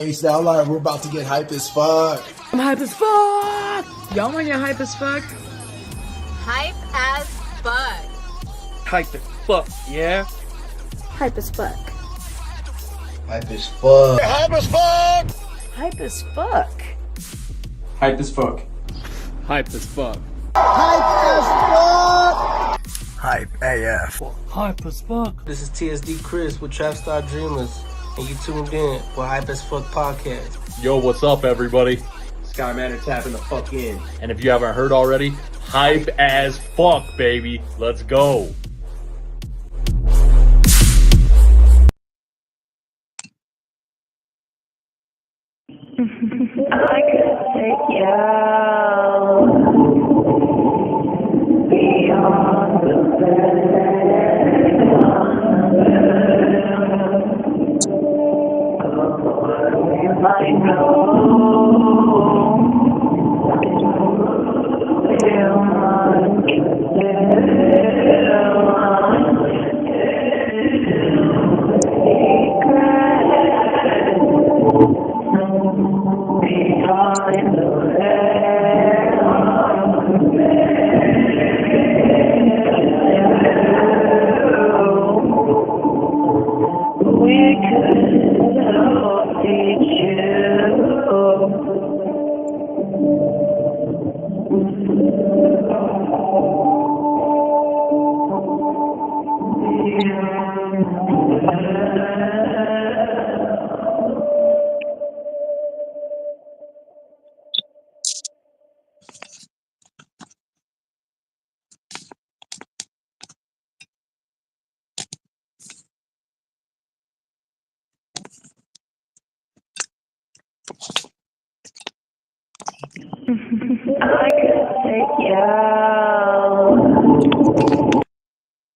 Hey, sound like we're about to get hype as fuck. I'm hype as fuck! Y'all wanna get hype as fuck? Hype as fuck. Hype as fuck, yeah? Hype as fuck. Hype as fuck. Hype as fuck! Hype as fuck. Hype as fuck. Hype as fuck. Hype as fuck! Hype AF. Hype as fuck. This is TSD Chris with Trap Star Dreamers, and you tuned in for Hype as Fuck podcast. Yo, what's up, everybody? Skyman are tapping the fuck in. And if you haven't heard already, hype as fuck, baby. Let's go. I could take you beyond the veil. I know you I could take you.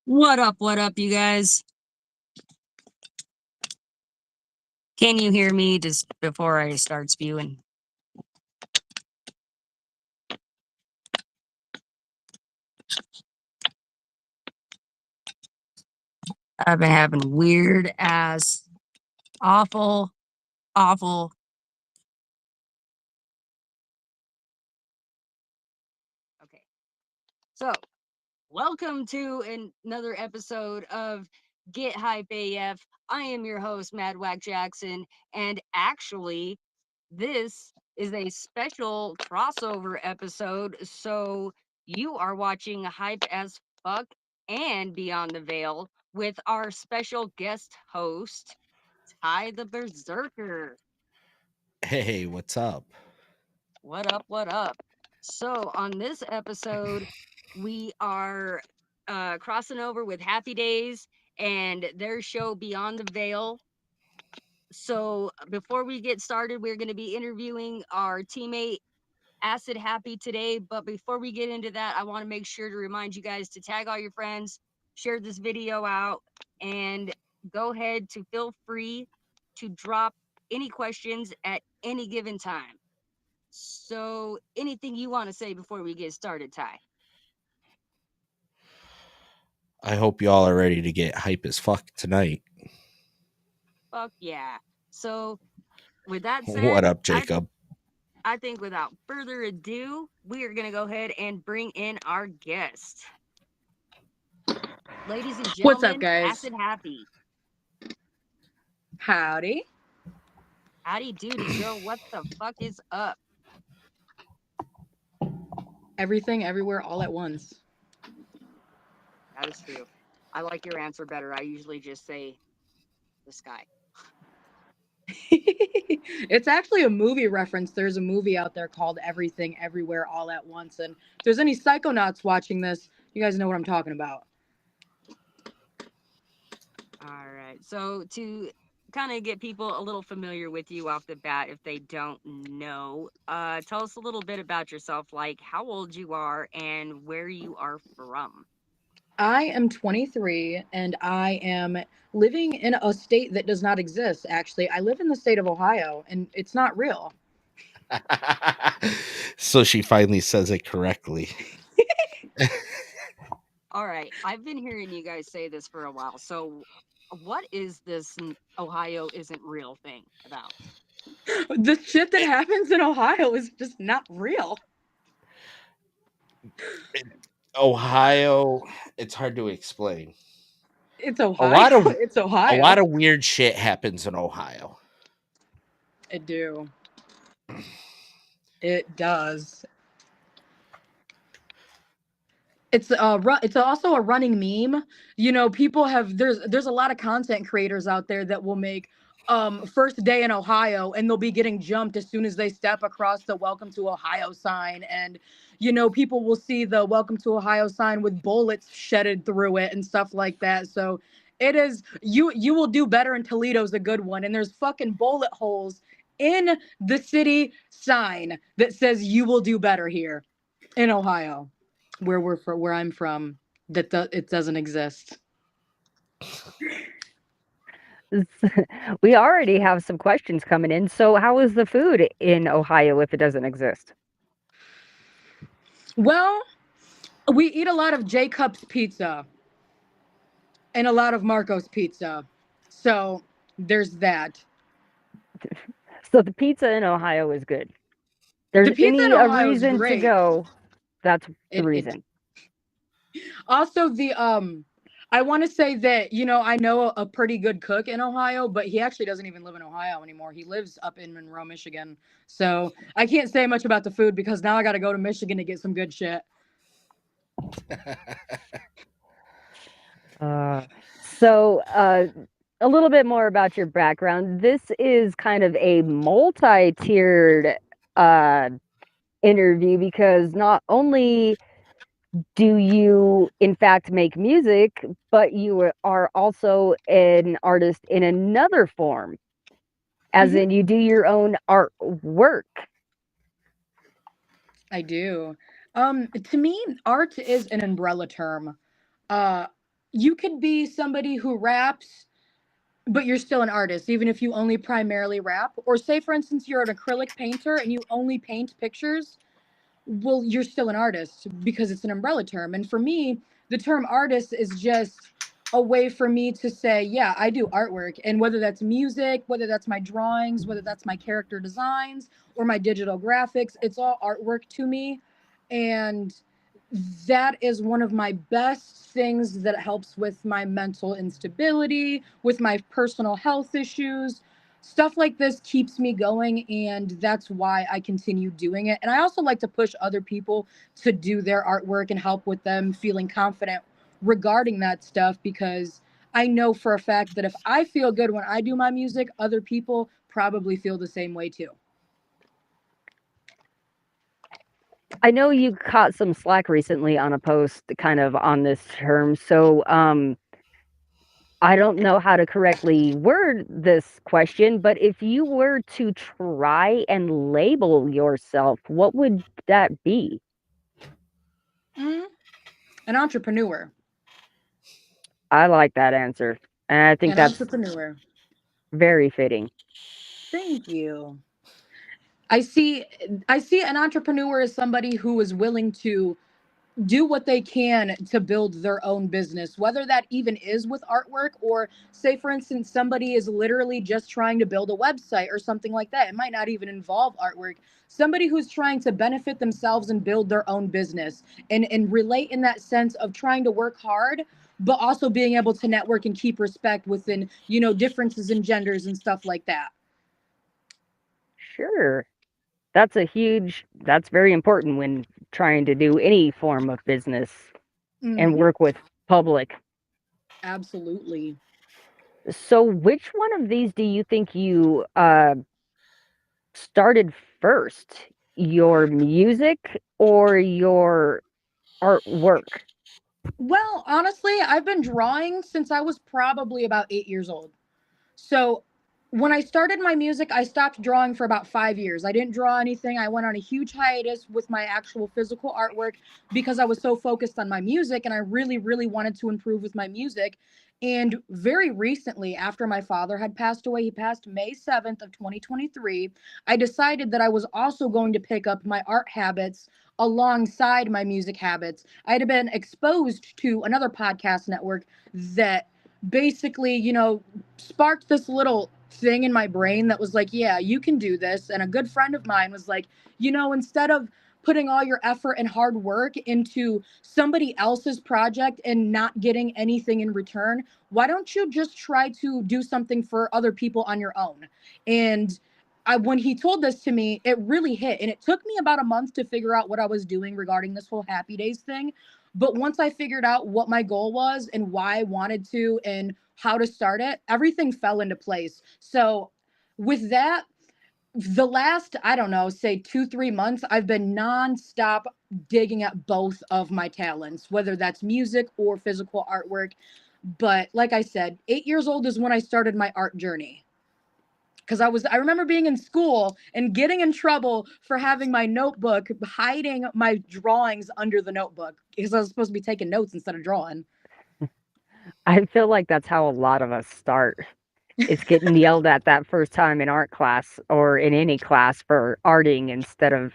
What up, you guys? Can you hear me just before I start spewing? I've been having weird ass, awful. Okay. So, welcome to another episode of Get Hype AF. I am your host, Mad Whack Jackson, and actually, this is a special crossover episode. So, you are watching Hype as Fuck and Beyond the Veil with our special guest host, Ty the Berserker. Hey, what's up? What up? So, on this episode, we are crossing over with HappyDaze and their show Beyond the Veil. So, before we get started, we're going to be interviewing our teammate AcidXHappy today. But before we get into that, I want to make sure to remind you guys to tag all your friends, share this video out, and go ahead to feel free to drop any questions at any given time. So, anything you want to say before we get started, Ty? I hope y'all are ready to get hype as fuck tonight. Fuck yeah. So, with that said, What up, Jacob? I think without further ado, we are going to go ahead and bring in our guest. Ladies and gentlemen, What's up, guys? AcidXHappy. Howdy. Howdy doody, girl. What the fuck is up? Everything, everywhere, all at once. That is true. I like your answer better. I usually just say the sky. It's actually a movie reference. There's a movie out there called Everything, Everywhere, All at Once. And if there's any psychonauts watching this, you guys know what I'm talking about. All right. So to kind of get people a little familiar with you off the bat, if they don't know, tell us a little bit about yourself, like how old you are and where you are from. I am 23 and I am living in a state that does not exist. Actually, I live in the state of Ohio and it's not real. So she finally says it correctly. All right. I've been hearing you guys say this for a while. So what is this Ohio isn't real thing about? The shit that happens in Ohio is just not real. Ohio, it's hard to explain. It's A Ohio. lot of It's a Ohio. lot of weird shit happens in Ohio. It do. It does. It's also a running meme. You know, people have there's a lot of content creators out there that will make first day in Ohio, and they'll be getting jumped as soon as they step across the welcome to Ohio sign. And you know, people will see the welcome to Ohio sign with bullets shedded through it and stuff like that. So it is you will do better in Toledo's a good one, and there's fucking bullet holes in the city sign that says you will do better here in Ohio, where I'm from. It doesn't exist. We already have some questions coming in. So, how is the food in Ohio if it doesn't exist? Well, we eat a lot of Jacob's pizza and a lot of Marco's pizza, so there's that. So, the pizza in Ohio is good. The There's pizza in a Ohio is reason to great. go. That's the It reason. also the I want to say that, you know, I know a pretty good cook in Ohio, but he actually doesn't even live in Ohio anymore. He lives up in Monroe, Michigan. So I can't say much about the food because now I got to go to Michigan to get some good shit. So, a little bit more about your background. This is kind of a multi-tiered interview because not only do you, in fact, make music, but you are also an artist in another form, as in you do your own artwork. I do. To me, art is an umbrella term. You could be somebody who raps, but you're still an artist, even if you only primarily rap. Or say, for instance, you're an acrylic painter and you only paint pictures. Well, you're still an artist because it's an umbrella term. And for me, the term artist is just a way for me to say, yeah, I do artwork. And whether that's music, whether that's my drawings, whether that's my character designs or my digital graphics, it's all artwork to me. And that is one of my best things that helps with my mental instability, with my personal health issues. Stuff like this keeps me going, and that's why I continue doing it. And I also like to push other people to do their artwork and help with them feeling confident regarding that stuff, because I know for a fact that if I feel good when I do my music, other people probably feel the same way too. I know you caught some slack recently on a post kind of on this term. So, I don't know how to correctly word this question, but if you were to try and label yourself, what would that be? An entrepreneur. I like that answer. And I think An that's entrepreneur. very fitting. Thank you. I see an entrepreneur as somebody who is willing to do what they can to build their own business, whether that even is with artwork, or say, for instance, somebody is literally just trying to build a website or something like that. It might not even involve artwork. Somebody who's trying to benefit themselves and build their own business, and relate in that sense of trying to work hard, but also being able to network and keep respect within, you know, differences in genders and stuff like that. Sure. That's very important when trying to do any form of business and work with public. Absolutely. So, which one of these do you think you started first? Your music or your artwork? Well, honestly, I've been drawing since I was probably about 8 years old. So when I started my music, I stopped drawing for about 5 years. I didn't draw anything. I went on a huge hiatus with my actual physical artwork because I was so focused on my music, and I really, really wanted to improve with my music. And very recently, after my father had passed away, he passed May 7th of 2023, I decided that I was also going to pick up my art habits alongside my music habits. I had been exposed to another podcast network that basically, you know, sparked this little thing in my brain that was like, yeah, you can do this. And a good friend of mine was like, instead of putting all your effort and hard work into somebody else's project and not getting anything in return, why don't you just try to do something for other people on your own? And when he told this to me, it really hit. And it took me about a month to figure out what I was doing regarding this whole Happy Days thing. But once I figured out what my goal was and why I wanted to and how to start it, everything fell into place. So with that, the last, I don't know, say 2-3 months, I've been nonstop digging at both of my talents, whether that's music or physical artwork. But like I said, 8 years old is when I started my art journey. Because I remember being in school and getting in trouble for having my notebook, hiding my drawings under the notebook because I was supposed to be taking notes instead of drawing. I feel like that's how a lot of us start. It's getting yelled at that first time in art class or in any class for arting instead of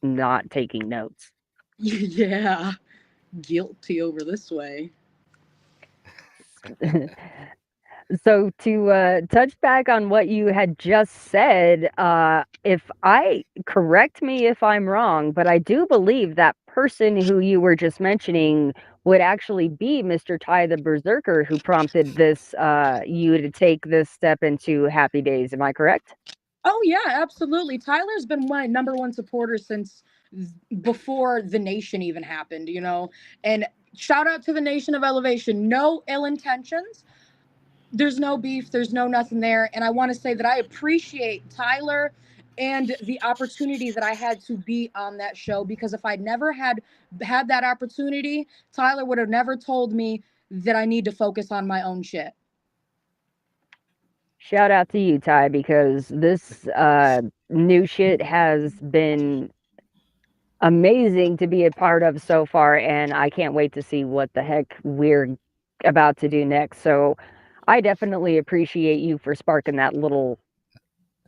not taking notes. Yeah, guilty over this way. So to touch back on what you had just said, correct me if I'm wrong, but I do believe that person who you were just mentioning would actually be Mr. Ty the Berserker, who prompted this you to take this step into Happy Days. Am I correct? Oh yeah, absolutely. Tyler's been my number one supporter since before the nation even happened, And shout out to the Nation of Elevation. No ill intentions. There's no beef, there's no nothing there. And I want to say that I appreciate Tyler and the opportunity that I had to be on that show, because if I'd never had that opportunity, Tyler would have never told me that I need to focus on my own shit. Shout out to you, Ty, because this new shit has been amazing to be a part of so far, and I can't wait to see what the heck we're about to do next. So I definitely appreciate you for sparking that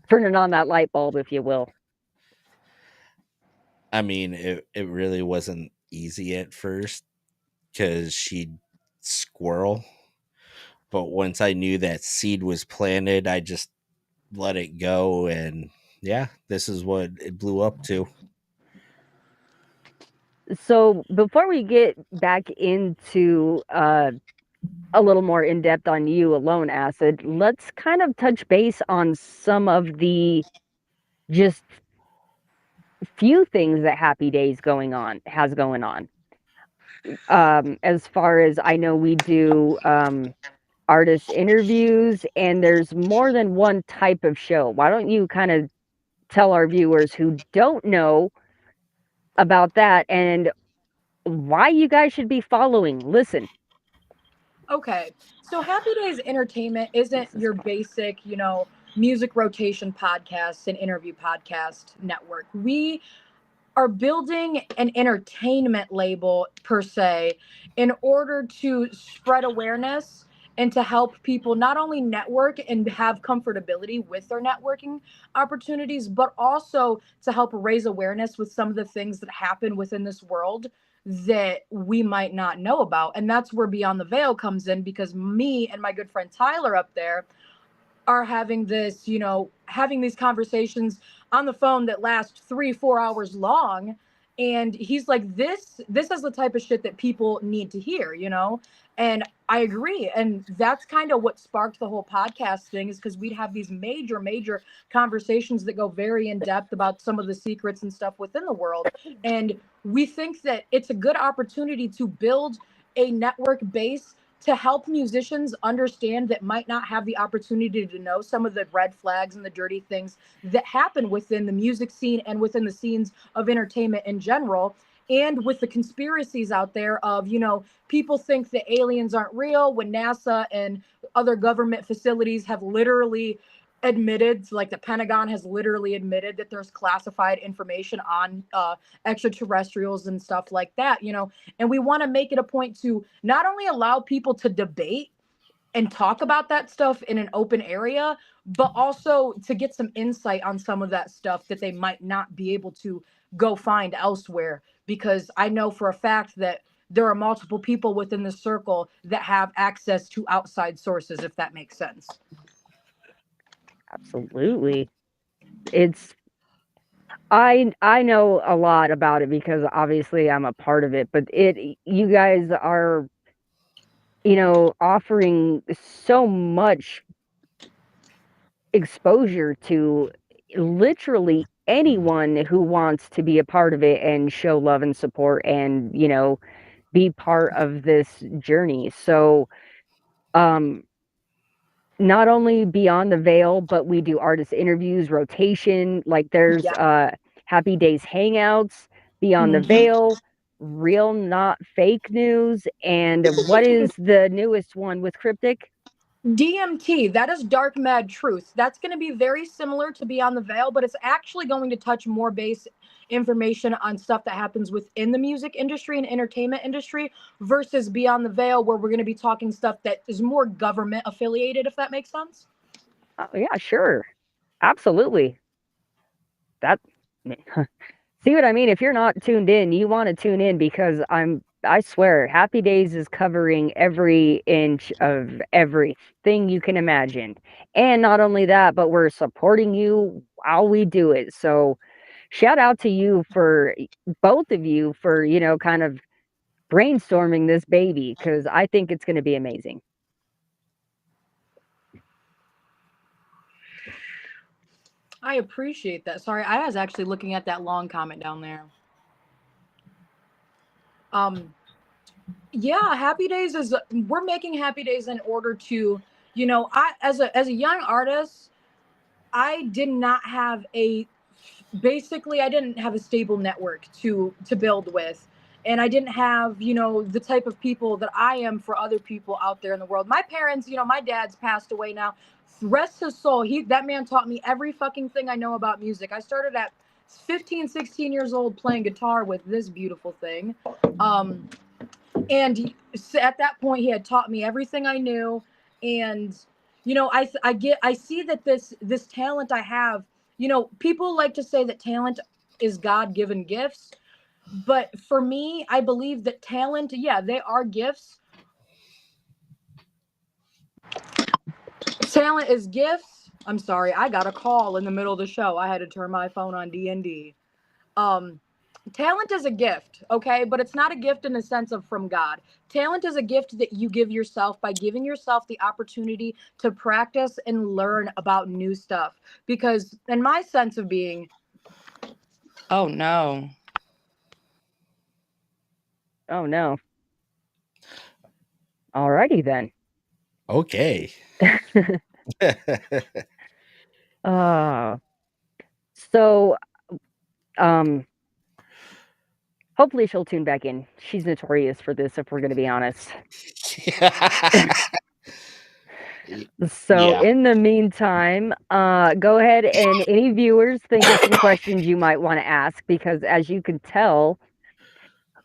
turning on that light bulb, if you will. I mean, it really wasn't easy at first because she'd squirrel. But once I knew that seed was planted, I just let it go. And yeah, this is what it blew up to. So before we get back into a little more in depth on you alone, Acid, let's kind of touch base on some of the just few things that Happy Days has going on. As far as I know, we do artist interviews, and there's more than one type of show. Why don't you kind of tell our viewers who don't know about that and why you guys should be following? Listen. Okay, so Happy Days Entertainment isn't your basic, music rotation podcast and interview podcast network. We are building an entertainment label per se in order to spread awareness and to help people not only network and have comfortability with their networking opportunities, but also to help raise awareness with some of the things that happen within this world that we might not know about. And that's where Beyond the Veil comes in, because me and my good friend Tyler up there are having having these conversations on the phone that last 3-4 hours long. And he's like, this is the type of shit that people need to hear, And I agree. And that's kind of what sparked the whole podcast thing, is because we'd have these major conversations that go very in depth about some of the secrets and stuff within the world. And we think that it's a good opportunity to build a network base to help musicians understand that might not have the opportunity to know some of the red flags and the dirty things that happen within the music scene and within the scenes of entertainment in general. And with the conspiracies out there of, people think that aliens aren't real when NASA and other government facilities have literally admitted, like the Pentagon has literally admitted that there's classified information on extraterrestrials and stuff like that, and we want to make it a point to not only allow people to debate and talk about that stuff in an open area, but also to get some insight on some of that stuff that they might not be able to go find elsewhere. Because I know for a fact that there are multiple people within the circle that have access to outside sources, if that makes sense. Absolutely. It's I know a lot about it because obviously I'm a part of it, but you guys are, offering so much exposure to literally anyone who wants to be a part of it and show love and support and, be part of this journey. So, um, not only Beyond the Veil, but we do artist interviews, rotation, like there's Yeah. Happy Days hangouts, Beyond the Mhm. Veil, Real Not Fake News, and what is the newest one with Cryptic? DMT, that is Dark Mad Truth. That's going to be very similar to Beyond the Veil, but it's actually going to touch more base information on stuff that happens within the music industry and entertainment industry versus Beyond the Veil, where we're going to be talking stuff that is more government affiliated, if that makes sense. Oh, yeah, sure. Absolutely. That See what I mean? If you're not tuned in, you want to tune in because I swear, Happy Days is covering every inch of everything you can imagine. And not only that, but we're supporting you while we do it. So shout out to you for both of you for, kind of brainstorming this baby because I think it's going to be amazing. I appreciate that. Sorry, I was actually looking at that long comment down there. Yeah, Happy Days is we're making Happy Days in order to, I as a young artist, I did not have a basically I didn't have a stable network to build with. And I didn't have, the type of people that I am for other people out there in the world. My parents, my dad's passed away now. Rest his soul. That man taught me every fucking thing I know about music. I started at 15, 16 years old playing guitar with this beautiful thing. And at that point he had taught me everything I knew. And I see that this talent I have, people like to say that talent is God-given gifts, but for me I believe that talent, yeah, they are gifts. Talent is gifts. I'm sorry, I got a call in the middle of the show. I had to turn my phone on D&D. Talent is a gift, okay? But it's not a gift in the sense of from God. Talent is a gift that you give yourself by giving yourself the opportunity to practice and learn about new stuff. Because in my sense of being, oh no. Oh, no. Alrighty then. Okay. So, hopefully she'll tune back in. She's notorious for this, if we're going to be honest. So, Yeah. in the meantime, go ahead and any viewers think of some questions you might want to ask because, as you can tell,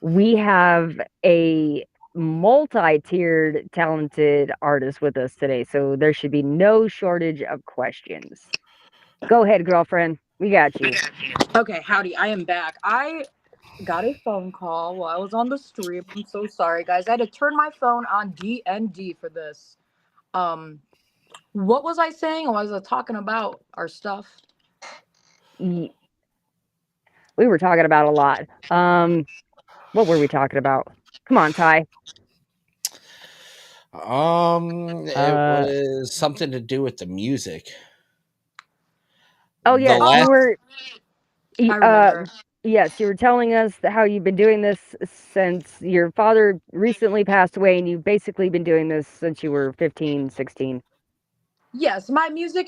we have a multi-tiered, talented artist with us today. So there should be no shortage of questions. Go ahead, girlfriend. We got you. Okay, howdy, I am back. I got a phone call while I was on the stream. I'm so sorry, guys. I had to turn my phone on DND for this. What was I saying? Was I talking about our stuff? We were talking about a lot. What were we talking about? Come on, Ty. It was something to do with the music. Oh yes, last you were. I remember. Yes, you were telling us how you've been doing this since your father recently passed away, and you've basically been doing this since you were 15, 16. Yes, my music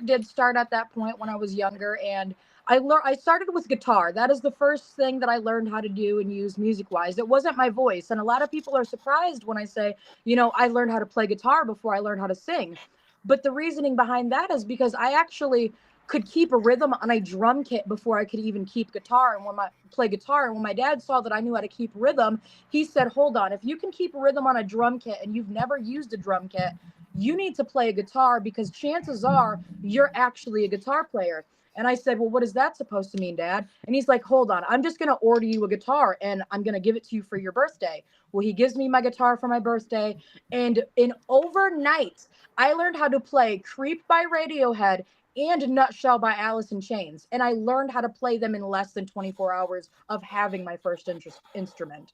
did start at that point when I was younger, and I started with guitar. That is the first thing that I learned how to do and use music wise. It wasn't my voice, and a lot of people are surprised when I say, I learned how to play guitar before I learned how to sing. But the reasoning behind that is because I actually could keep a rhythm on a drum kit before I could even keep guitar and play guitar. And when my dad saw that I knew how to keep rhythm, he said, "Hold on, if you can keep a rhythm on a drum kit and you've never used a drum kit, you need to play a guitar because chances are you're actually a guitar player." And I said, well, what is that supposed to mean, Dad? And he's like, hold on, I'm just going to order you a guitar and I'm going to give it to you for your birthday. Well, he gives me my guitar for my birthday. And in overnight, I learned how to play Creep by Radiohead and Nutshell by Alice in Chains. And I learned how to play them in less than 24 hours of having my first instrument.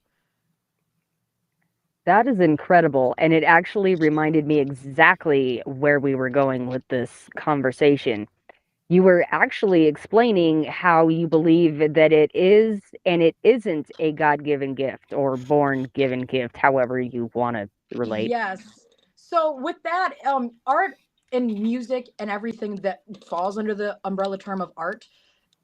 That is incredible. And it actually reminded me exactly where we were going with this conversation. You were actually explaining how you believe that it is and it isn't a God-given gift or born-given gift, however you want to relate. Yes. So with that, art and music and everything that falls under the umbrella term of art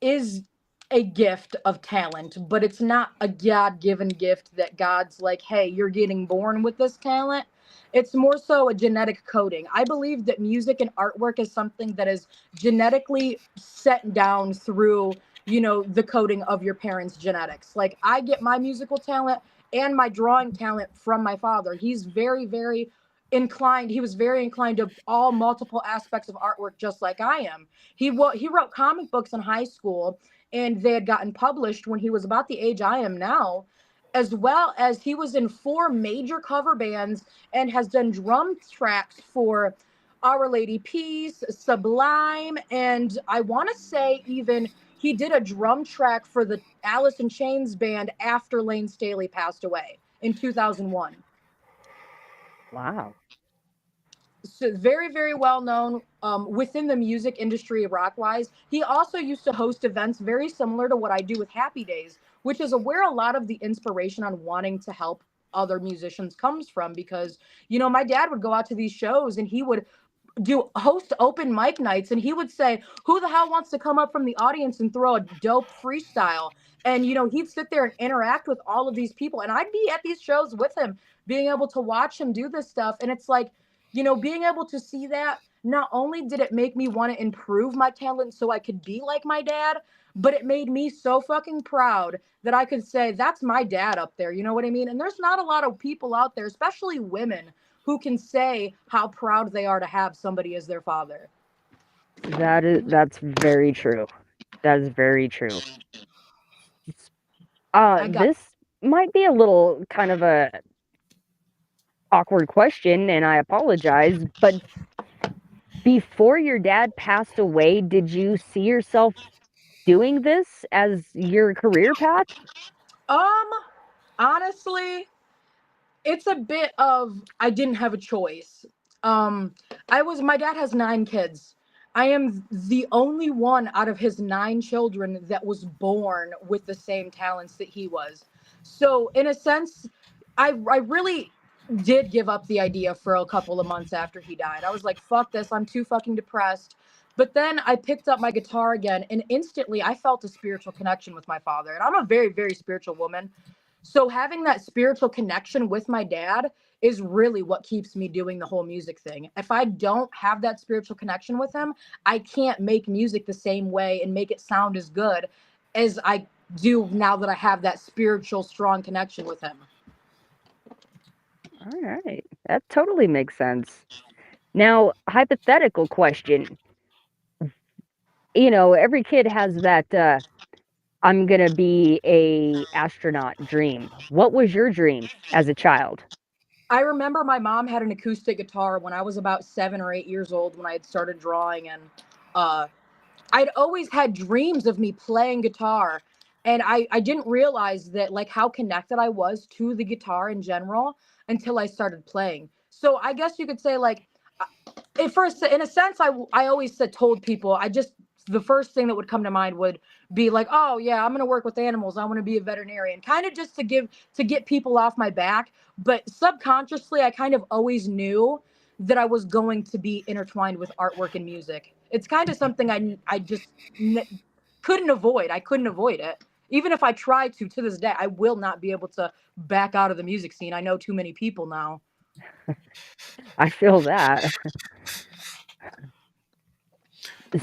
is a gift of talent, but it's not a God-given gift that God's like, hey, you're getting born with this talent. It's more so a genetic coding. I believe that music and artwork is something that is genetically set down through, the coding of your parents' genetics. Like I get my musical talent and my drawing talent from my father. He's very, very inclined. He was very inclined to all multiple aspects of artwork, just like I am. He wrote comic books in high school, and they had gotten published when he was about the age I am now, as well as he was in 4 major cover bands and has done drum tracks for Our Lady Peace, Sublime, and I want to say even he did a drum track for the Alice in Chains band after Lane Staley passed away in 2001. Wow. So very, very well known within the music industry, rock wise. He also used to host events very similar to what I do with HappyDaze, which is where a lot of the inspiration on wanting to help other musicians comes from. Because, my dad would go out to these shows and he would host open mic nights, and he would say, who the hell wants to come up from the audience and throw a dope freestyle? And he'd sit there and interact with all of these people, and I'd be at these shows with him, being able to watch him do this stuff. And it's like, being able to see that, not only did it make me want to improve my talent so I could be like my dad, but it made me so fucking proud that I could say that's my dad up there. You know what I mean? And there's not a lot of people out there, especially women, who can say how proud they are to have somebody as their father. That's very true. That is very true. This might be a little kind of a awkward question, and I apologize, but before your dad passed away, did you see yourself doing this as your career path? Honestly, it's a bit of I didn't have a choice. My dad has 9 kids. I am the only one out of his 9 children that was born with the same talents that he was. So in a sense, I really did give up the idea for a couple of months after he died. I was like, fuck this, I'm too fucking depressed. But then I picked up my guitar again, and instantly I felt a spiritual connection with my father. And I'm a very, very spiritual woman. So having that spiritual connection with my dad is really what keeps me doing the whole music thing. If I don't have that spiritual connection with him, I can't make music the same way and make it sound as good as I do now that I have that spiritual, strong connection with him. All right. That totally makes sense. Now, hypothetical question. Every kid has that I'm going to be a astronaut dream. What was your dream as a child? I remember my mom had an acoustic guitar when I was about 7 or 8 years old when I had started drawing, and I'd always had dreams of me playing guitar. And I didn't realize that, like, how connected I was to the guitar in general until I started playing. So I guess you could say, like, in a sense, I always told people, the first thing that would come to mind would be like, oh yeah, I'm going to work with animals. I want to be a veterinarian, kind of just to get people off my back. But subconsciously, I kind of always knew that I was going to be intertwined with artwork and music. It's kind of something I just couldn't avoid. I couldn't avoid it. Even if I tried to this day, I will not be able to back out of the music scene. I know too many people now. I feel that.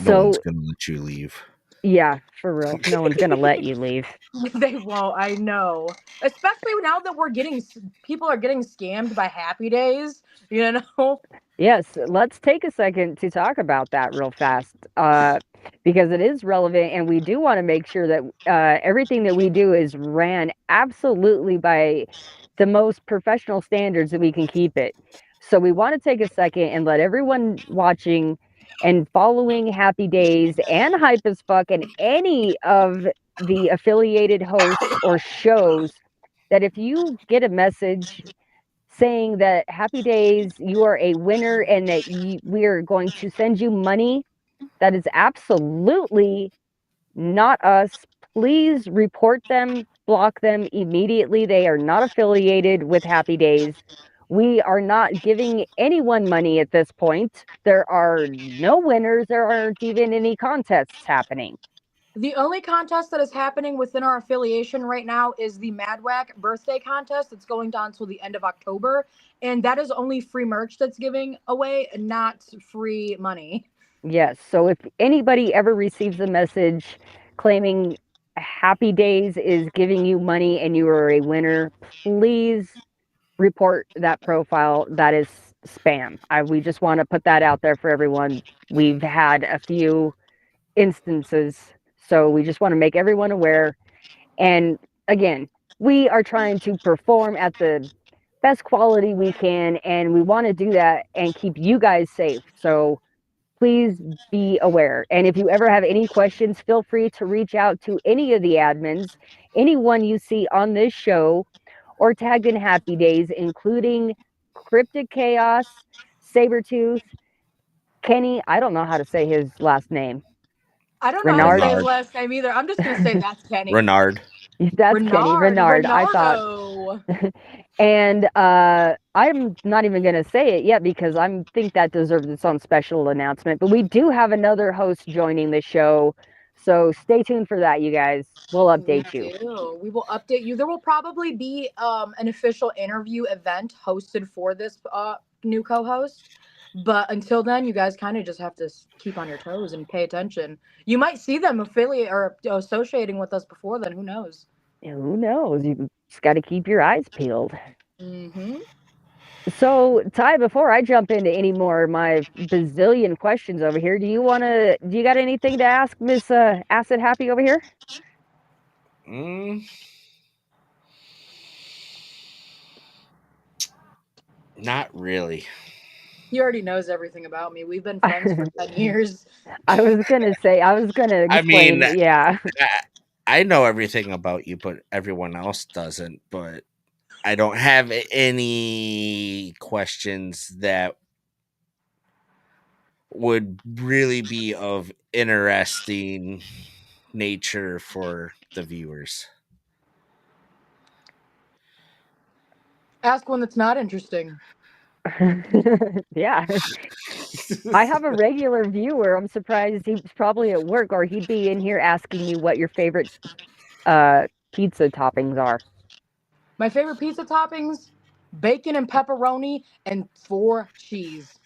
No one's gonna let you leave. Yeah, for real. No one's gonna let you leave. They won't. I know. Especially now that people are getting scammed by HappyDaze. You know. Yes, let's take a second to talk about that real fast. because it is relevant, and we do want to make sure that everything that we do is ran absolutely by the most professional standards that we can keep it. So we want to take a second and let everyone watching and following Happy Days and Hype as Fuck and any of the affiliated hosts or shows that if you get a message saying that Happy Days, you are a winner and that we are going to send you money, that is absolutely not us. Please report them, block them immediately. They are not affiliated with Happy Days. We are not giving anyone money at this point. There are no winners. There aren't even any contests happening. The only contest that is happening within our affiliation right now is the Madwack birthday contest. It's going down until the end of October, and that is only free merch that's giving away, not free money. Yes. So if anybody ever receives a message claiming Happy Days is giving you money and you are a winner, please report that profile. That is spam. We just want to put that out there for everyone. We've had a few instances, so we just want to make everyone aware. And again, we are trying to perform at the best quality we can, and we want to do that and keep you guys safe. So please be aware. And if you ever have any questions, feel free to reach out to any of the admins, anyone you see on this show or tagged in Happy Days, including Cryptic Chaos, Sabretooth, Kenny. I don't know how to say his last name. I don't know how to Renard. say his last name either. I'm just gonna say that's Kenny. Renard. That's Kenny. Renard. I thought. Renardo. And I'm not even going to say it yet because I think that deserves its own special announcement. But we do have another host joining the show. So stay tuned for that, you guys. We'll update you. We will update you. There will probably be an official interview event hosted for this new co-host. But until then, you guys kind of just have to keep on your toes and pay attention. You might see them affiliate or associating with us before then. Who knows? Who knows? You just got to keep your eyes peeled. Mm-hmm. So, Ty, before I jump into any more of my bazillion questions over here, do you got anything to ask Miss Acid Happy over here? Not really. He already knows everything about me. We've been friends for 10 years. I was going to explain. Yeah. I know everything about you, but everyone else doesn't. But I don't have any questions that would really be of interesting nature for the viewers. Ask one that's not interesting. Yeah. I have a regular viewer. I'm surprised he's probably at work, or he'd be in here asking me what your favorite pizza toppings are. My favorite pizza toppings: bacon and pepperoni and 4 cheese.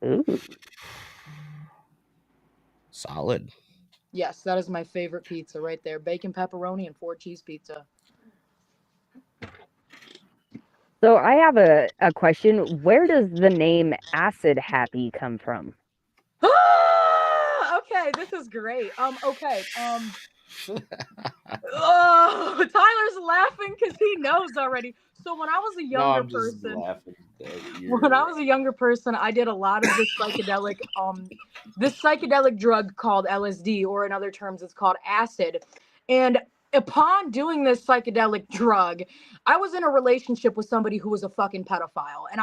Ooh. Solid. Yes, that is my favorite pizza right there. Bacon, pepperoni, and 4 cheese pizza. So I have a question. Where does the name Acid Happy come from? Okay, this is great. Okay. Oh, Tyler's laughing because he knows already. So when I was a younger person, when I was a younger person, I did a lot of this psychedelic drug called LSD, or in other terms, it's called acid. And upon doing this psychedelic drug, I was in a relationship with somebody who was a fucking pedophile, and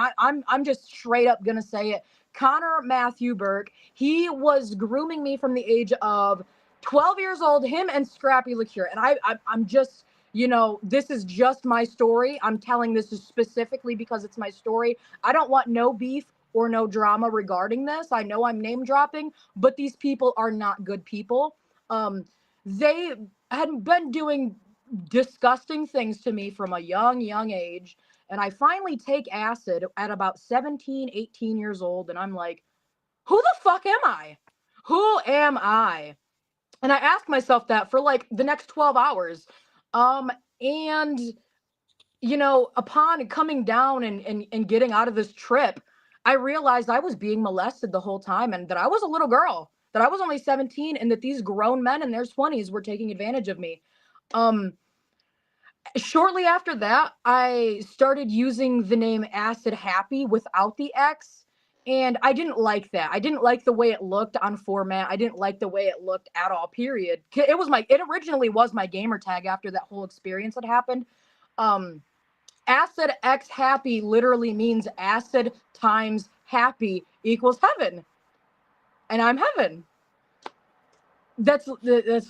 I'm just straight up gonna say it. Connor Matthew Burke, he was grooming me from the age of 12 years old, him and Scrappy Liqueur. And I'm just, this is just my story. I'm telling this specifically because it's my story. I don't want no beef or no drama regarding this. I know I'm name dropping, but these people are not good people. They had been doing disgusting things to me from a young age. And I finally take acid at about 17, 18 years old. And I'm like, who the fuck am I? Who am I? And I asked myself that for like the next 12 hours. And upon coming down and getting out of this trip, I realized I was being molested the whole time, and that I was a little girl. that I was only 17 and that these grown men in their 20s were taking advantage of me. Shortly after that, I started using the name AcidXHappy without the X. And I didn't like that. I didn't like the way it looked on format. I didn't like the way it looked at all, period. It originally was my gamer tag after that whole experience had happened. AcidXHappy literally means acid times happy equals heaven. And I'm heaven. That's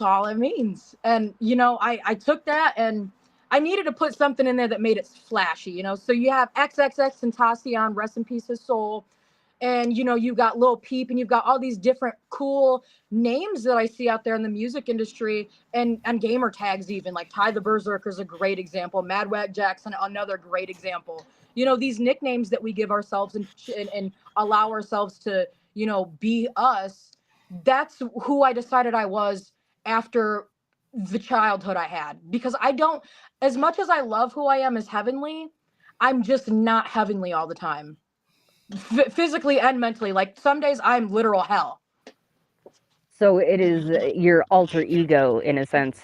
all it means. And, I took that and I needed to put something in there that made it flashy, So you have XXX Tentacion, rest in peace his soul. And, you've got Lil Peep and you've got all these different cool names that I see out there in the music industry and gamer tags even. Like Ty the Berserker is a great example. Mad Wack Jackson, another great example. These nicknames that we give ourselves and allow ourselves to, be us. That's who I decided I was after the childhood I had. Because as much as I love who I am as heavenly, I'm just not heavenly all the time. Physically and mentally. Like some days I'm literal hell. So it is your alter ego in a sense.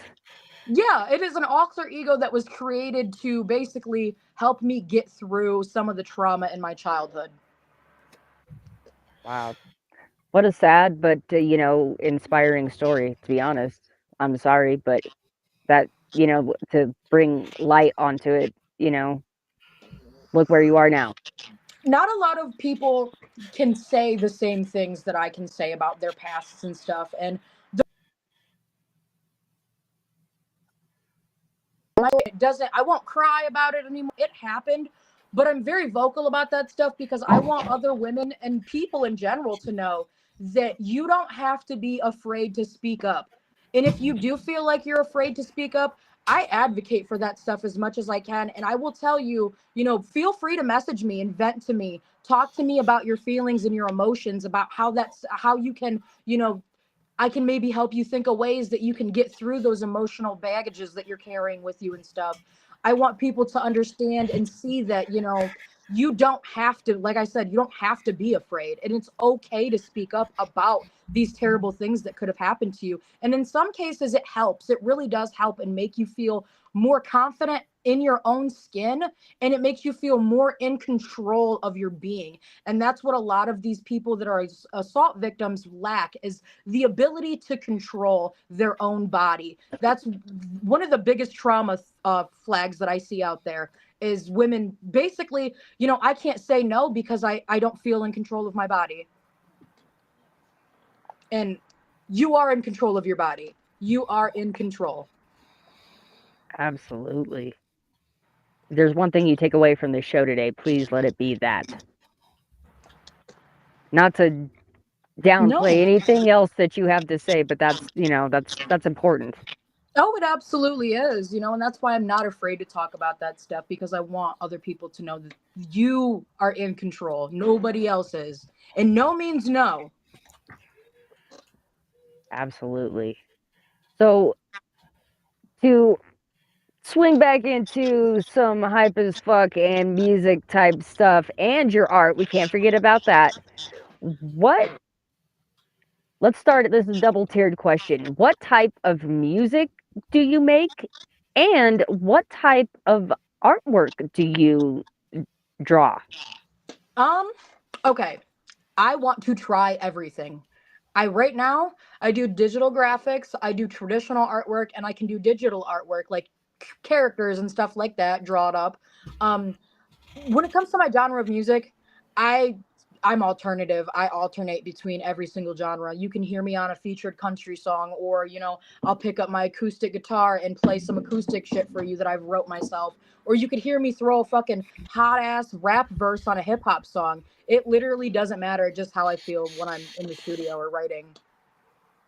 Yeah, it is an alter ego that was created to basically help me get through some of the trauma in my childhood. Wow. What a sad but inspiring story, to be honest. I'm sorry, but that, to bring light onto it, look where you are now. Not a lot of people can say the same things that I can say about their pasts and stuff. And I won't cry about it anymore. It happened, but I'm very vocal about that stuff because I want other women and people in general to know that you don't have to be afraid to speak up. And if you do feel like you're afraid to speak up, I advocate for that stuff as much as I can. And I will tell you, feel free to message me and vent to me. Talk to me about your feelings and your emotions, about how you can, I can maybe help you think of ways that you can get through those emotional baggages that you're carrying with you and stuff. I want people to understand and see that, you don't have to, like I said, you don't have to be afraid. And it's okay to speak up about these terrible things that could have happened to you. And in some cases, it helps. It really does help and make you feel more confident in your own skin. And it makes you feel more in control of your being. And that's what a lot of these people that are assault victims lack, is the ability to control their own body. That's one of the biggest trauma flags that I see out there, is women basically, I can't say no because I don't feel in control of my body. And you are in control of your body. You are in control. Absolutely. If there's one thing you take away from this show today, please let it be that. Not to downplay anything else that you have to say, but that's important. Oh, it absolutely is, and that's why I'm not afraid to talk about that stuff, because I want other people to know that you are in control. Nobody else is. And no means no. Absolutely. So to swing back into some hype as fuck and music type stuff and your art, we can't forget about that. Let's start. This is a double tiered question. What type of music do you make, and what type of artwork do you draw? Okay. I want to try everything. Right now I do digital graphics, I do traditional artwork, and I can do digital artwork like characters and stuff like that, draw it up. When it comes to my genre of music, I'm alternative. I alternate between every single genre. You can hear me on a featured country song, or, I'll pick up my acoustic guitar and play some acoustic shit for you that I've wrote myself. Or you could hear me throw a fucking hot ass rap verse on a hip hop song. It literally doesn't matter just how I feel when I'm in the studio or writing.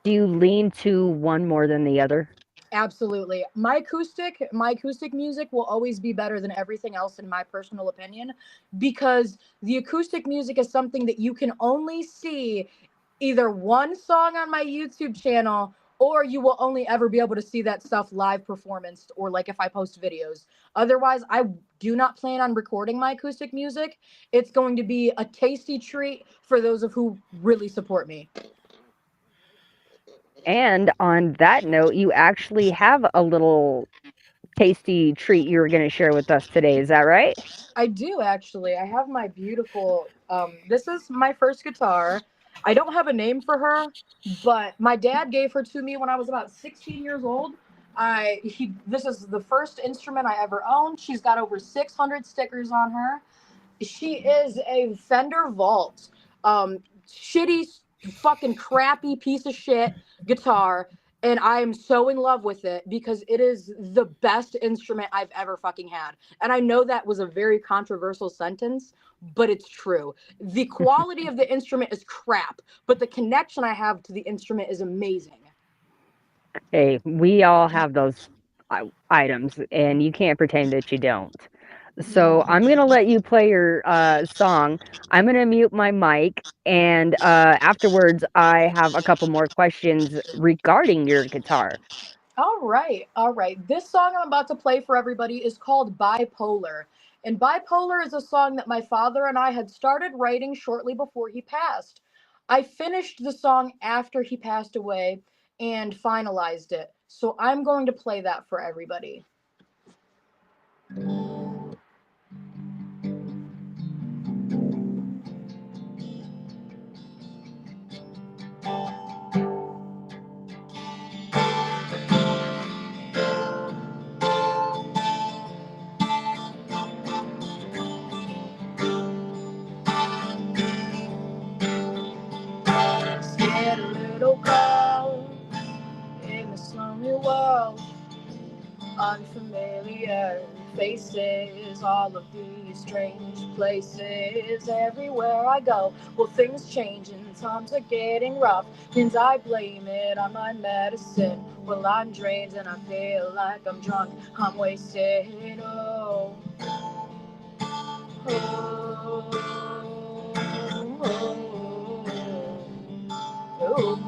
Do you lean to one more than the other? Absolutely. My acoustic music will always be better than everything else, in my personal opinion, because the acoustic music is something that you can only see either one song on my YouTube channel, or you will only ever be able to see that stuff live performance, or like if I post videos. Otherwise, I do not plan on recording my acoustic music. It's going to be a tasty treat for those of who really support me. And on that note, you actually have a little tasty treat you were going to share with us today. Is that right? I do actually. I have my beautiful. This is my first guitar. I don't have a name for her, but my dad gave her to me when I was about 16 years old. This is the first instrument I ever owned. She's got over 600 stickers on her. She is a Fender Vault, shitty, fucking crappy piece of shit guitar, and I am so in love with it because it is the best instrument I've ever fucking had. And I know that was a very controversial sentence, but it's true. The quality of the instrument is crap, but the connection I have to the instrument is amazing. Hey, we all have those items, and you can't pretend that you don't. So I'm gonna let you play your song. I'm gonna mute my mic, and afterwards, I have a couple more questions regarding your guitar. All right, all right. This song I'm about to play for everybody is called Bipolar. And Bipolar is a song that my father and I had started writing shortly before he passed. I finished the song after he passed away and finalized it. So I'm going to play that for everybody. Scared a little girl in a slummy world, unfamiliar faces, all of these strange places. Everywhere I go, well, things change and times are getting rough. Means I blame it on my medicine. Well, I'm drained and I feel like I'm drunk. I'm wasted. Oh, oh, oh, oh, oh.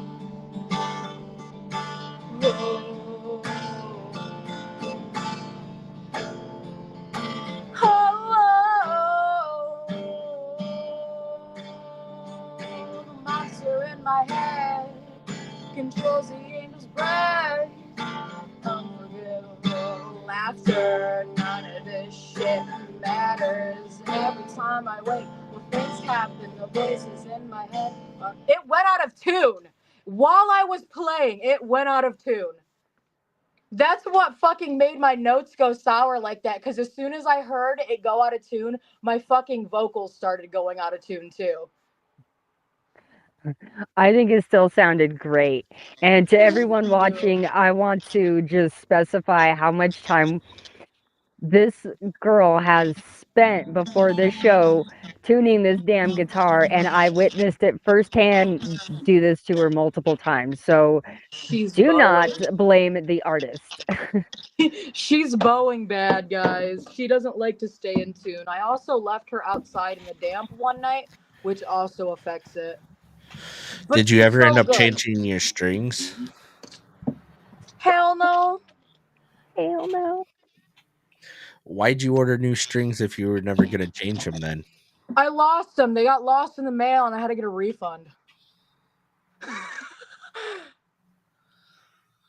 The monster in my head controls the angel's breath. Unforgivable laughter. None of this shit matters. Every time I wake, well, things happen. The voices in my head. It went out of tune. While I was playing, it went out of tune. That's what fucking made my notes go sour like that, because as soon as I heard it go out of tune, my fucking vocals started going out of tune too. I think it still sounded great. And to everyone watching, I want to just specify how much time this girl has spent before this show tuning this damn guitar, and I witnessed it firsthand do this to her multiple times. So She's do bowing. not blame the artist. She's bowing bad, guys. She doesn't like to stay in tune. I also left her outside in the damp one night, which also affects it. But Did you she's ever so end up good. changing your strings? Hell no. Hell no. Why'd you order new strings if you were never going to change them then? I lost them. They got lost in the mail and I had to get a refund.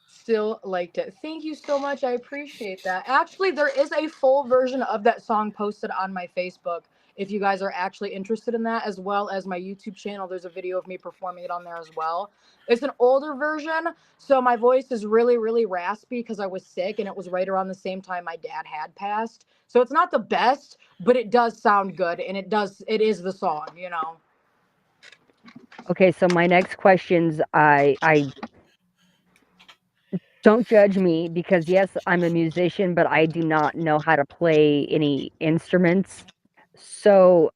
Still liked it. Thank you so much. I appreciate that. Actually, there is a full version of that song posted on my Facebook if you guys are actually interested in that, as well as my YouTube channel. There's a video of me performing it on there as well. It's an older version, so my voice is really, really raspy because I was sick and it was right around the same time my dad had passed. So it's not the best, but it does sound good, and it is the song, you know. Okay, so my next questions, I don't judge me because yes, I'm a musician, but I do not know how to play any instruments. So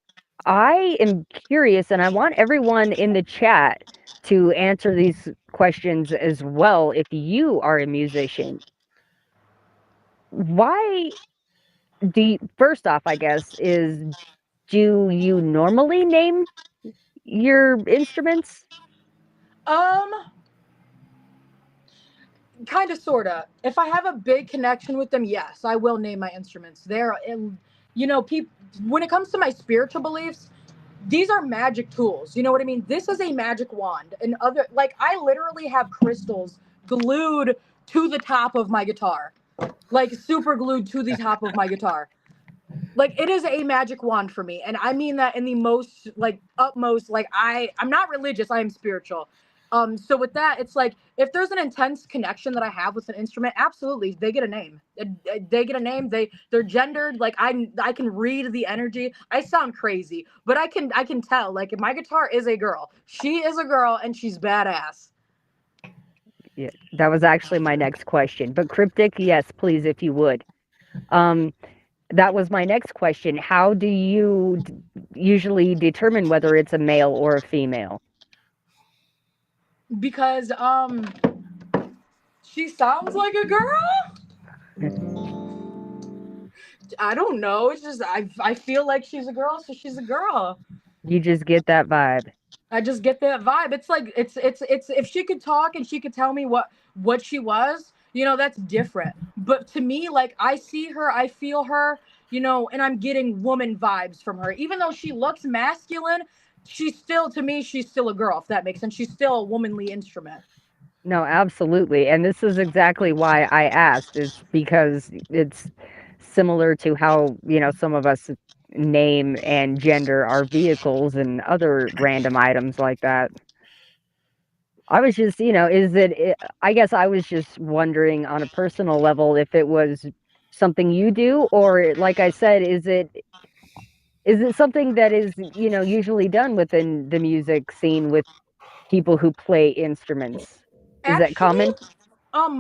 I am curious, and I want everyone in the chat to answer these questions as well. If you are a musician, why first off, I guess, is do you normally name your instruments? Kind of, sort of. If I have a big connection with them, yes, I will name my instruments. They're, you know, when it comes to my spiritual beliefs, these are magic tools. You know what I mean? This is a magic wand. And other, like, I literally have crystals glued to the top of my guitar, like super glued to the top of my guitar. Like, it is a magic wand for me, and I mean that in the most, like, utmost, like, I'm not religious, I am spiritual. So with that, it's like, if there's an intense connection that I have with an instrument, absolutely, they get a name. They get a name. They're gendered. Like, I can read the energy. I sound crazy, but I can tell. Like, if my guitar is a girl, she is a girl, and she's badass. Yeah, that was actually my next question. But cryptic, yes, please, if you would. That was my next question. How do you usually determine whether it's a male or a female? Because she sounds like a girl. I don't know. It's just I feel like she's a girl, so she's a girl. You just get that vibe. I just get that vibe. It's like it's if she could talk and she could tell me what she was, you know, that's different. But to me, like, I see her, I feel her, you know, and I'm getting woman vibes from her. Even though she looks masculine, she's still, to me, she's still a girl, if that makes sense. She's still a womanly instrument. No, absolutely. And this is exactly why I asked, is because it's similar to how, some of us name and gender our vehicles and other random items like that. I was just, I guess I was just wondering on a personal level if it was something you do, or like I said, is it something that is, usually done within the music scene with people who play instruments? Is that Actually, common?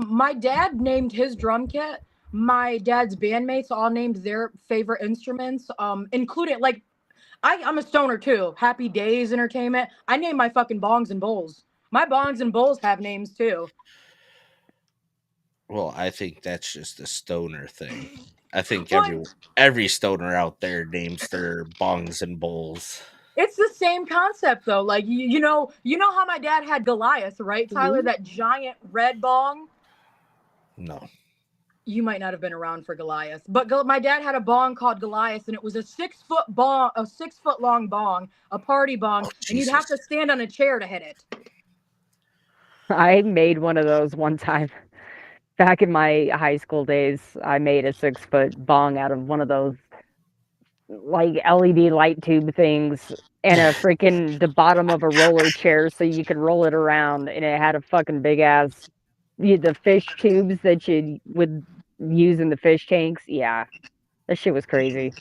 my dad named his drum kit. My dad's bandmates all named their favorite instruments, including, like, I'm a stoner too. HappyDaze Entertainment. I name my fucking bongs and bowls. My bongs and bowls have names too. Well, I think that's just a stoner thing. I think Well, every stoner out there names their bongs and bowls. it's the same concept though. Like, you know how my dad had Goliath, right, Tyler? That giant red bong. No. You might not have been around for Goliath, but my dad had a bong called Goliath, and it was a 6-foot bong, a 6-foot long bong, a party bong, and you'd have to stand on a chair to hit it. I made one of those one time. Back in my high school days, I made a 6-foot bong out of one of those like LED light tube things and the bottom of a roller chair so you could roll it around, and it had a fucking big ass the fish tubes that you would use in the fish tanks. Yeah. That shit was crazy.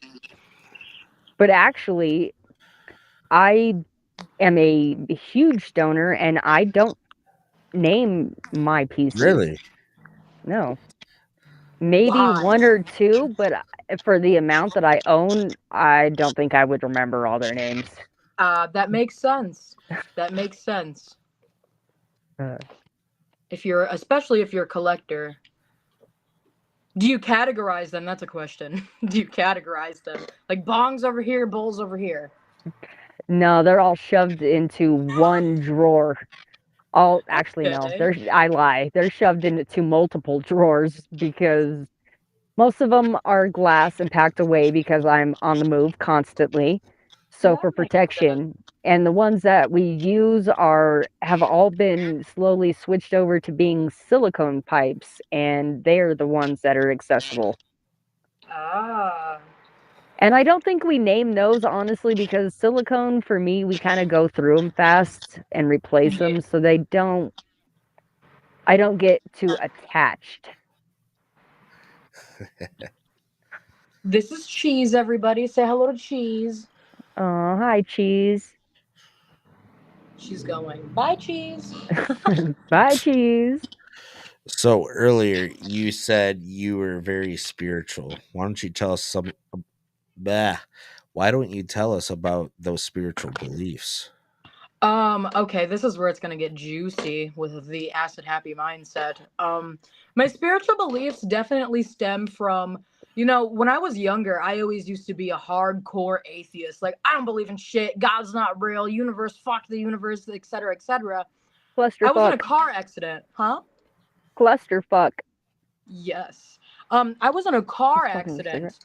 But actually, I am a huge stoner and I don't name my pieces. Really? No. Maybe Why? one or two, but for the amount that I own, I don't think I would remember all their names. That makes sense. That makes sense. Especially if you're a collector. Do you categorize them? That's a question. Do you categorize them? Like, bongs over here, bowls over here. No, they're all shoved into one drawer. Actually, no. I lie. They're shoved into multiple drawers because most of them are glass and packed away because I'm on the move constantly. So for protection, and the ones that we use have all been slowly switched over to being silicone pipes, and they're the ones that are accessible. Ah. And I don't think we name those, honestly, because silicone, for me, we kind of go through them fast and replace them, so I don't get too attached. This is Cheese, everybody. Say hello to Cheese. Oh, hi, Cheese. She's going, bye, Cheese. Bye, Cheese. So earlier you said you were very spiritual. Why don't you tell us why don't you tell us about those spiritual beliefs? Okay, this is where it's gonna get juicy with the AcidXHappy mindset. My spiritual beliefs definitely stem from, when I was younger, I always used to be a hardcore atheist. Like, I don't believe in shit. God's not real. Universe, fuck the universe, etc., etc. I was in a car accident, huh? Clusterfuck. Yes. I was in a car accident.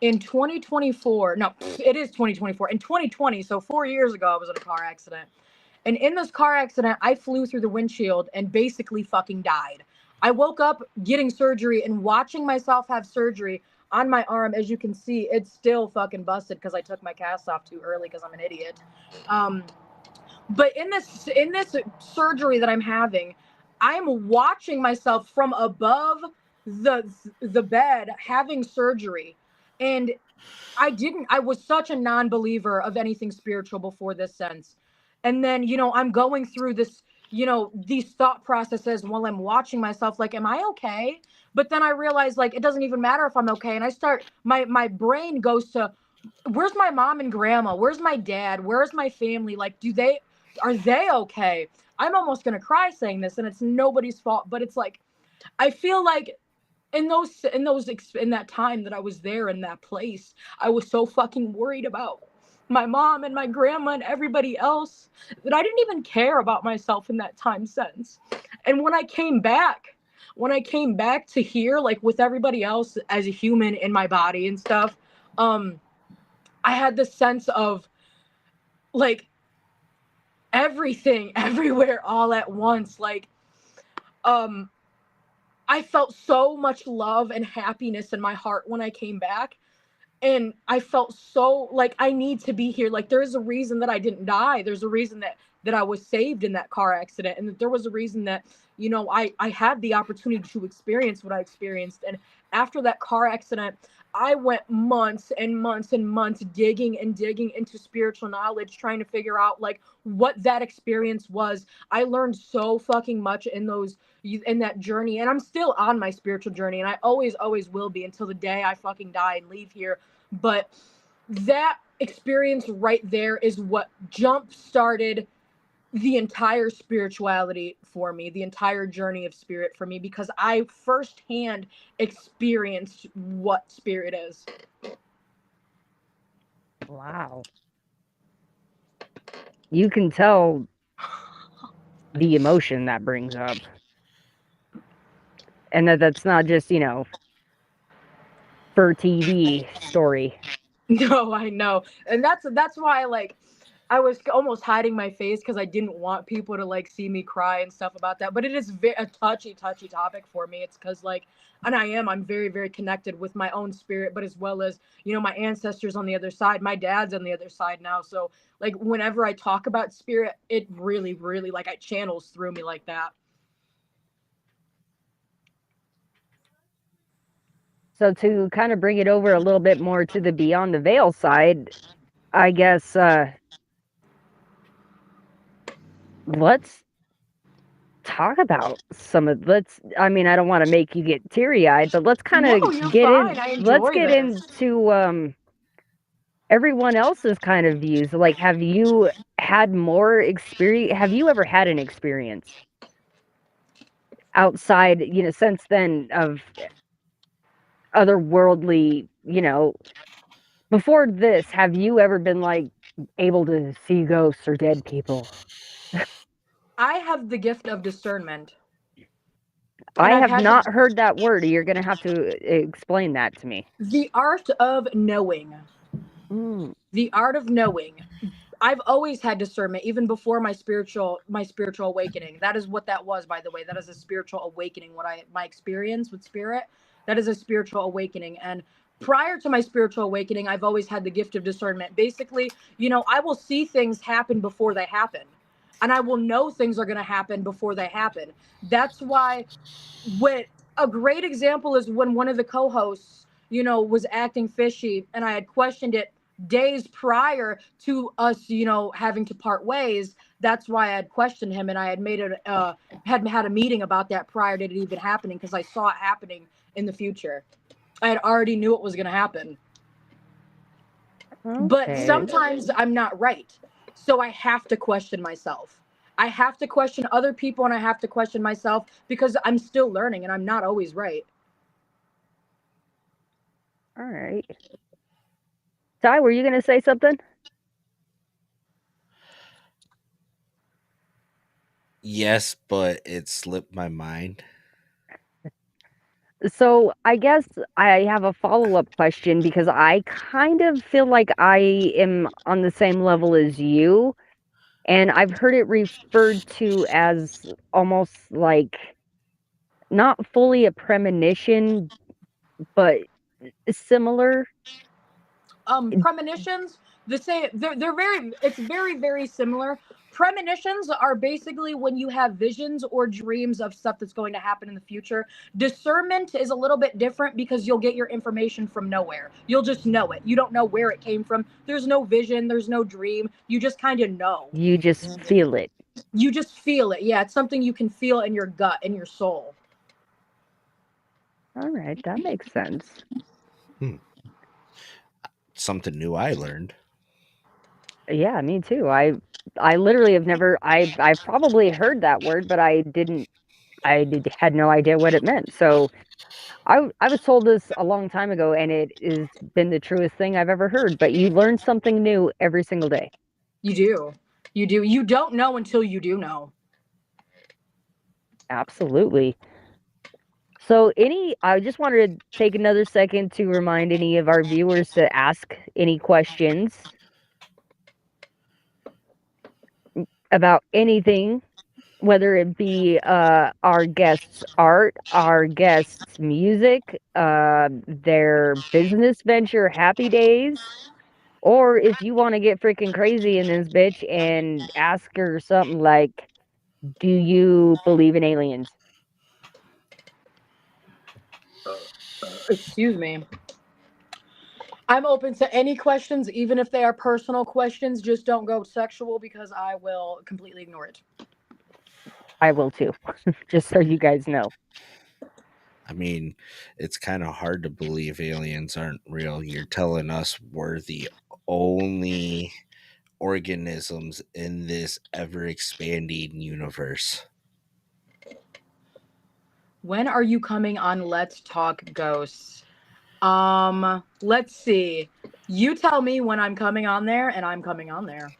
in 2024, no, it is 2024. In 2020, so 4 years ago, I was in a car accident. And in this car accident, I flew through the windshield and basically fucking died. I woke up getting surgery and watching myself have surgery on my arm. As you can see, it's still fucking busted because I took my cast off too early because I'm an idiot. But in this surgery that I'm having, I'm watching myself from above the bed having surgery. And I was such a non-believer of anything spiritual before this sense. And then, I'm going through this, these thought processes while I'm watching myself, like, am I okay? But then I realize, like, it doesn't even matter if I'm okay. And I start, my brain goes to, where's my mom and grandma? Where's my dad? Where's my family? Like, are they okay? I'm almost going to cry saying this, and it's nobody's fault, but it's like, I feel like in that time that I was there in that place, I was so fucking worried about my mom and my grandma and everybody else that I didn't even care about myself in that time sense. And when I came back to here, like with everybody else as a human in my body and stuff, I had this sense of like everything everywhere all at once. Like, I felt so much love and happiness in my heart when I came back. And I felt so like I need to be here. Like, there's a reason that I didn't die. There's a reason that I was saved in that car accident. And that there was a reason that, I had the opportunity to experience what I experienced. And after that car accident, I went months and months and months digging into spiritual knowledge, trying to figure out like what that experience was. I learned so fucking much in that journey, and I'm still on my spiritual journey, and I always will be until the day I fucking die and leave here. But that experience right there is what jump started the entire spirituality for me, the entire journey of spirit for me, because I firsthand experienced what spirit is. Wow. You can tell the emotion that brings up. And that's not just, for TV story. No, I know. And that's why like I was almost hiding my face because I didn't want people to like see me cry and stuff about that. But it is a touchy topic for me. It's because like, and I'm very, very connected with my own spirit, but as well as, my ancestors on the other side. My dad's on the other side now. So like whenever I talk about spirit, it really, really like it channels through me like that. So to kind of bring it over a little bit more to the Beyond the Veil side, I guess let's talk about I mean, I don't want to make you get teary-eyed, but let's kind of get into everyone else's kind of views. Like, have you had more experience? Have you ever had an experience outside, since then of otherworldly, before this, have you ever been like able to see ghosts or dead people? I have the gift of discernment. I have not heard that word. You're going to have to explain that to me. The art of knowing. The art of knowing. I've always had discernment, even before my spiritual awakening. That is what that was, by the way. That is a spiritual awakening. My experience with spirit, that is a spiritual awakening. And prior to my spiritual awakening, I've always had the gift of discernment. Basically, I will see things happen before they happen. And I will know things are going to happen before they happen. That's why a great example is when one of the co-hosts, was acting fishy, and I had questioned it days prior to us, having to part ways. That's why I had questioned him, and I had had a meeting about that prior to it even happening, because I saw it happening in the future. I had already knew it was going to happen. Okay. But sometimes I'm not right. So I have to question myself. I have to question other people, and I have to question myself, because I'm still learning and I'm not always right. All right. Ty, were you going to say something? Yes, but it slipped my mind. So I guess I have a follow-up question because I kind of feel like I am on the same level as you, and I've heard it referred to as almost like not fully a premonition, but similar. Premonitions, it's very, very similar. Premonitions are basically when you have visions or dreams of stuff that's going to happen in the future. Discernment is a little bit different because you'll get your information from nowhere. You'll just know it. You don't know where it came from. There's no vision, there's no dream. You just kind of know. You just feel it. You just feel it. Yeah, it's something you can feel in your gut, in your soul. All right, that makes sense. Something new I learned. Yeah, me too. I literally have never I probably heard that word, but I had no idea what it meant. So I was told this a long time ago, and it has been the truest thing I've ever heard. But you learn something new every single day. You do. You do. You don't know until you do know. Absolutely. So I just wanted to take another second to remind any of our viewers to ask any questions about anything, whether it be our guests' art, our guests' music, their business venture, HappyDaze, or if you want to get freaking crazy in this bitch and ask her something like, do you believe in aliens? Excuse me. I'm open to any questions, even if they are personal questions. Just don't go sexual because I will completely ignore it. I will too, just so you guys know. I mean, it's kind of hard to believe aliens aren't real. You're telling us we're the only organisms in this ever expanding universe. When are you coming on Let's Talk Ghosts? Let's see. You tell me when I'm coming on there, and I'm coming on there.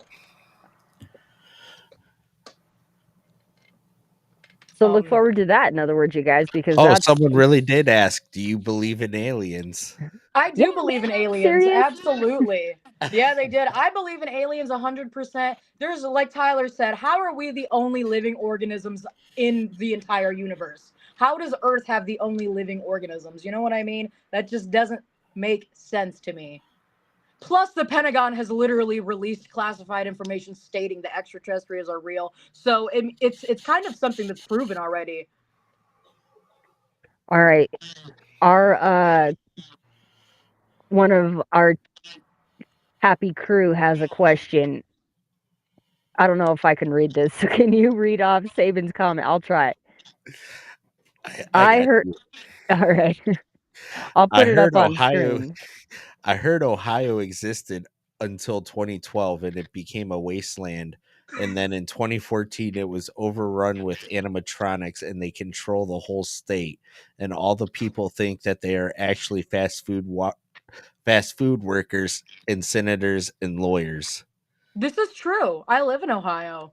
So look forward to that, in other words, you guys, because someone really did ask, do you believe in aliens? I do believe in aliens. serious? Absolutely. Yeah, they did. I believe in aliens 100%. There's, like Tyler said, how are we the only living organisms in the entire universe? How does Earth have the only living organisms? You know what I mean? That just doesn't make sense to me. Plus, the Pentagon has literally released classified information stating the extraterrestrials are real. So it's kind of something that's proven already. All right. Our one of our happy crew has a question. I don't know if I can read this. Can you read off Saban's comment? I'll try it. I heard. All right. I'll put it up on screen. I heard Ohio existed until 2012 and it became a wasteland. And then in 2014, it was overrun with animatronics and they control the whole state. And all the people think that they are actually fast food workers and senators and lawyers. This is true. I live in Ohio.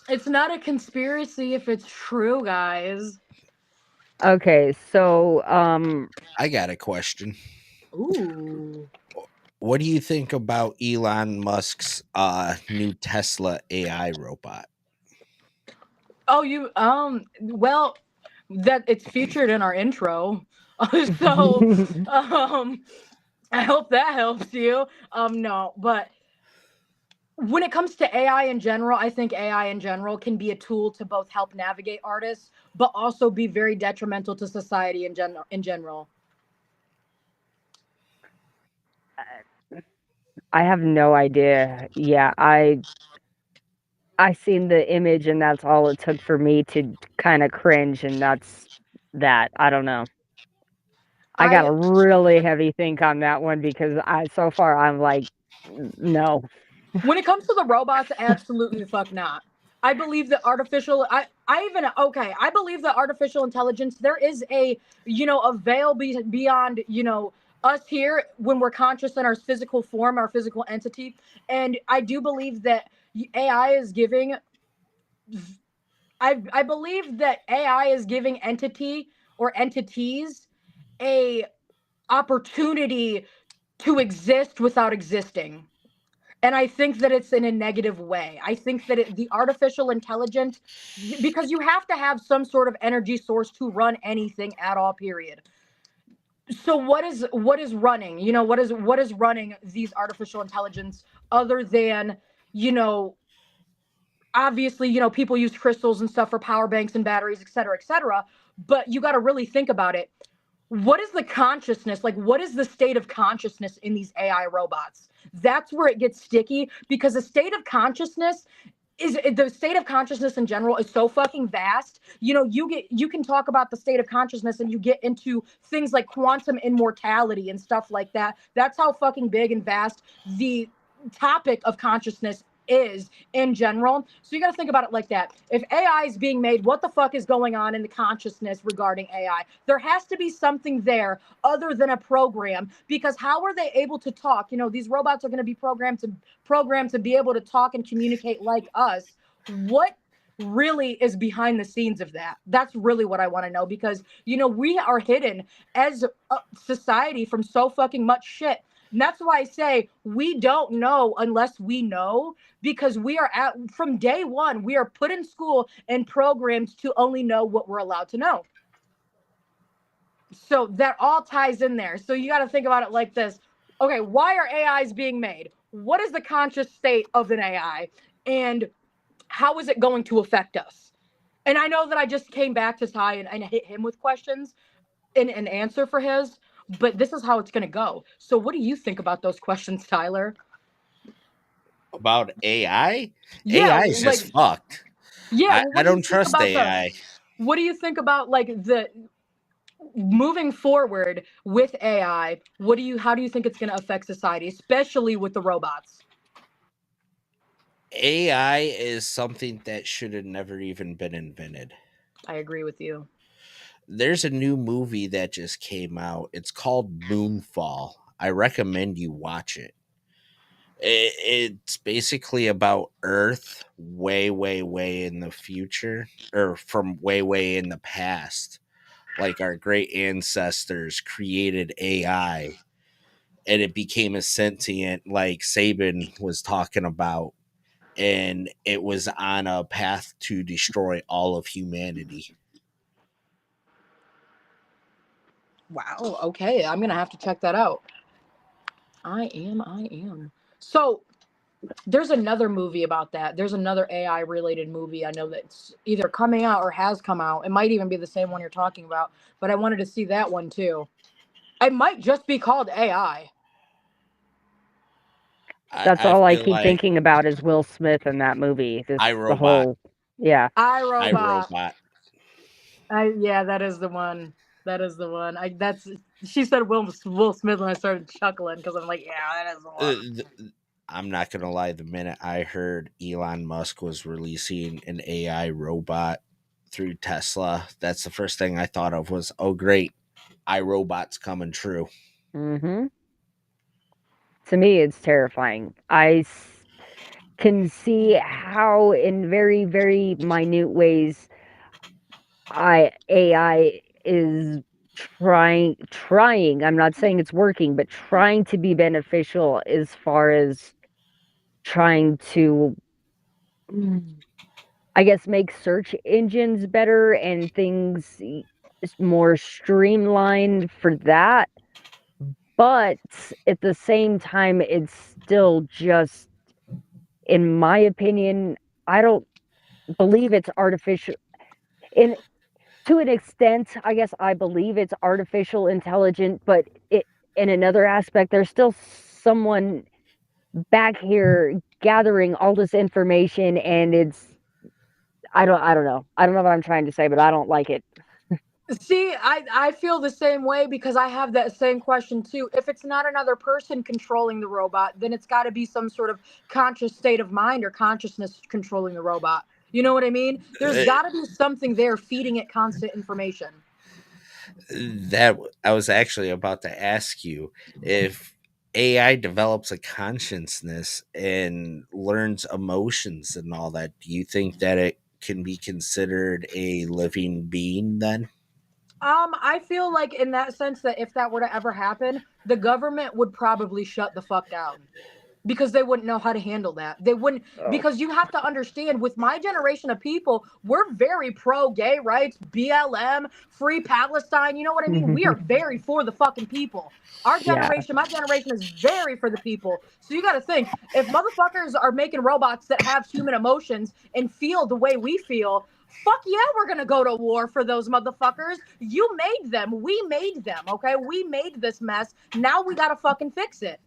It's not a conspiracy if it's true, guys. Okay, so I got a question. Ooh. What do you think about Elon Musk's new Tesla AI robot? Oh, well, that it's featured in our intro. So, I hope that helps you. No, but when it comes to AI in general, I think AI in general can be a tool to both help navigate artists, but also be very detrimental to society in general. I have no idea. Yeah, I seen the image and that's all it took for me to kind of cringe, and that's that. I don't know. I got a really heavy think on that one because so far I'm like, no. When it comes to the robots, absolutely the fuck not. I believe that I believe that artificial intelligence, there is a veil beyond, us here when we're conscious in our physical form, our physical entity. And I do believe that AI is giving, I believe that AI is giving entity or entities a opportunity to exist without existing. And I think that it's in a negative way. I think that the artificial intelligence, because you have to have some sort of energy source to run anything at all, period. So what is running? What is running these artificial intelligence other than, you know, obviously, people use crystals and stuff for power banks and batteries, et cetera, et cetera. But you got to really think about it. What is the consciousness? Like, what is the state of consciousness in these AI robots? That's where it gets sticky, because the state of consciousness in general is so fucking vast. You can talk about the state of consciousness and you get into things like quantum immortality and stuff like that. That's how fucking big and vast the topic of consciousness is in general. So you got to think about it like that. If AI is being made, what the fuck is going on in the consciousness regarding AI? There has to be something there other than a program, because how are they able to talk? These robots are going to be programmed to be able to talk and communicate like us. What really is behind the scenes of that? That's really what I want to know, because we are hidden as a society from so fucking much shit. And that's why I say we don't know unless we know, because from day one, we are put in school and programmed to only know what we're allowed to know. So that all ties in there. So you got to think about it like this. Okay, why are AIs being made? What is the conscious state of an AI? And how is it going to affect us? And I know that I just came back to Ty and hit him with questions and an answer for his, but this is how it's going to go. So what do you think about those questions, Tyler? About AI? Yeah, AI is just fucked. Yeah, I don't trust AI. What do you think about like the moving forward with AI? How do you think it's going to affect society, especially with the robots? AI is something that should have never even been invented. I agree with you. There's a new movie that just came out. It's called Moonfall. I recommend you watch it. It's basically about Earth way, way, way in the future, or from way, way in the past. Like our great ancestors created AI and it became a sentient, like Saban was talking about, and it was on a path to destroy all of humanity. Wow. Okay, I'm gonna have to check that out. I am. So there's another movie about that. There's another AI related movie I know that's either coming out or has come out. It might even be the same one you're talking about, but I wanted to see that one too. It might just be called AI. That's all I keep thinking about is Will Smith in that movie. iRobot. Yeah. iRobot. Yeah, that is the one. That is the one. She said Will Smith, and I started chuckling because I'm like, yeah, that is the one. I'm not gonna lie. The minute I heard Elon Musk was releasing an AI robot through Tesla, that's the first thing I thought of was, oh great, iRobot's coming true. Mm-hmm. To me, it's terrifying. I can see how, in very, very minute ways, AI is trying. I'm not saying it's working, but trying to be beneficial as far as trying to, I guess, make search engines better and things more streamlined for that. But at the same time, it's still just, in my opinion, I don't believe it's artificial. To an extent, I guess I believe it's artificial intelligent, but in another aspect, there's still someone back here gathering all this information, and I don't know. I don't know what I'm trying to say, but I don't like it. See, I feel the same way, because I have that same question too. If it's not another person controlling the robot, then it's got to be some sort of conscious state of mind or consciousness controlling the robot. You know what I mean? There's got to be something there feeding it constant information. That I was actually about to ask you, if AI develops a consciousness and learns emotions and all that, do you think that it can be considered a living being then? I feel like in that sense that if that were to ever happen, the government would probably shut the fuck down because they wouldn't know how to handle that. They wouldn't, Oh. because you have to understand, with my generation of people, we're very pro gay rights, BLM, free Palestine. You know what I mean? We are very for the fucking people. Our Yeah. generation, my generation, is very for the people. So you got to think, if motherfuckers are making robots that have human emotions and feel the way we feel, fuck yeah, we're gonna go to war for those motherfuckers. You made them. We made them. Okay, we made this mess. Now we gotta fucking fix it.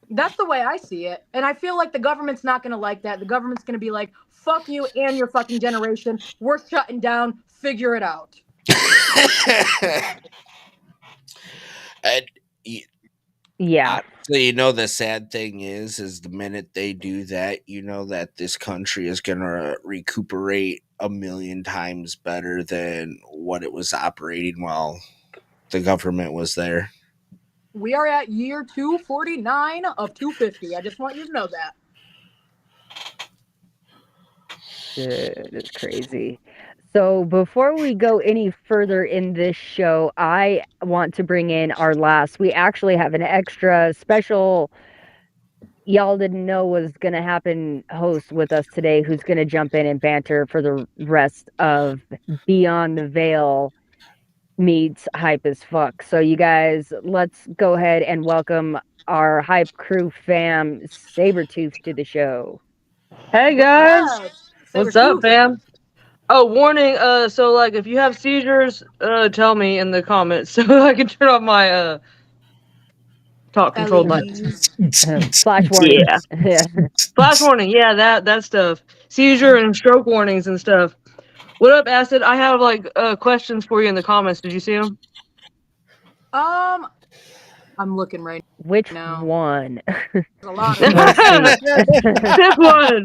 That's the way I see it. And I feel like the government's not going to like that. The government's going to be like, fuck you and your fucking generation. We're shutting down. Figure it out. And Yeah. so you know the sad thing is the minute they do that, you know that this country is gonna recuperate a million times better than what it was operating while the government was there. We are at year 249 of 250. I just want you to know that. Shit, it's crazy. So before we go any further in this show, I want to bring in our last. We actually have an extra special, y'all didn't know was going to happen, host with us today, who's going to jump in and banter for the rest of Beyond the Veil meets Hype as Fuck. So you guys, let's go ahead and welcome our Hype crew fam, Sabretooth, to the show. Hey guys, what's up, Sabretooth. fam? Oh, warning. So like, if you have seizures, tell me in the comments so I can turn off my talk controlled LEDs. Flash warning. Yeah. Flash warning. Yeah, that stuff. Seizure and stroke warnings and stuff. What up, Acid? I have like questions for you in the comments. Did you see them? I'm looking right Which now. one? There's a lot of Let's see. This one.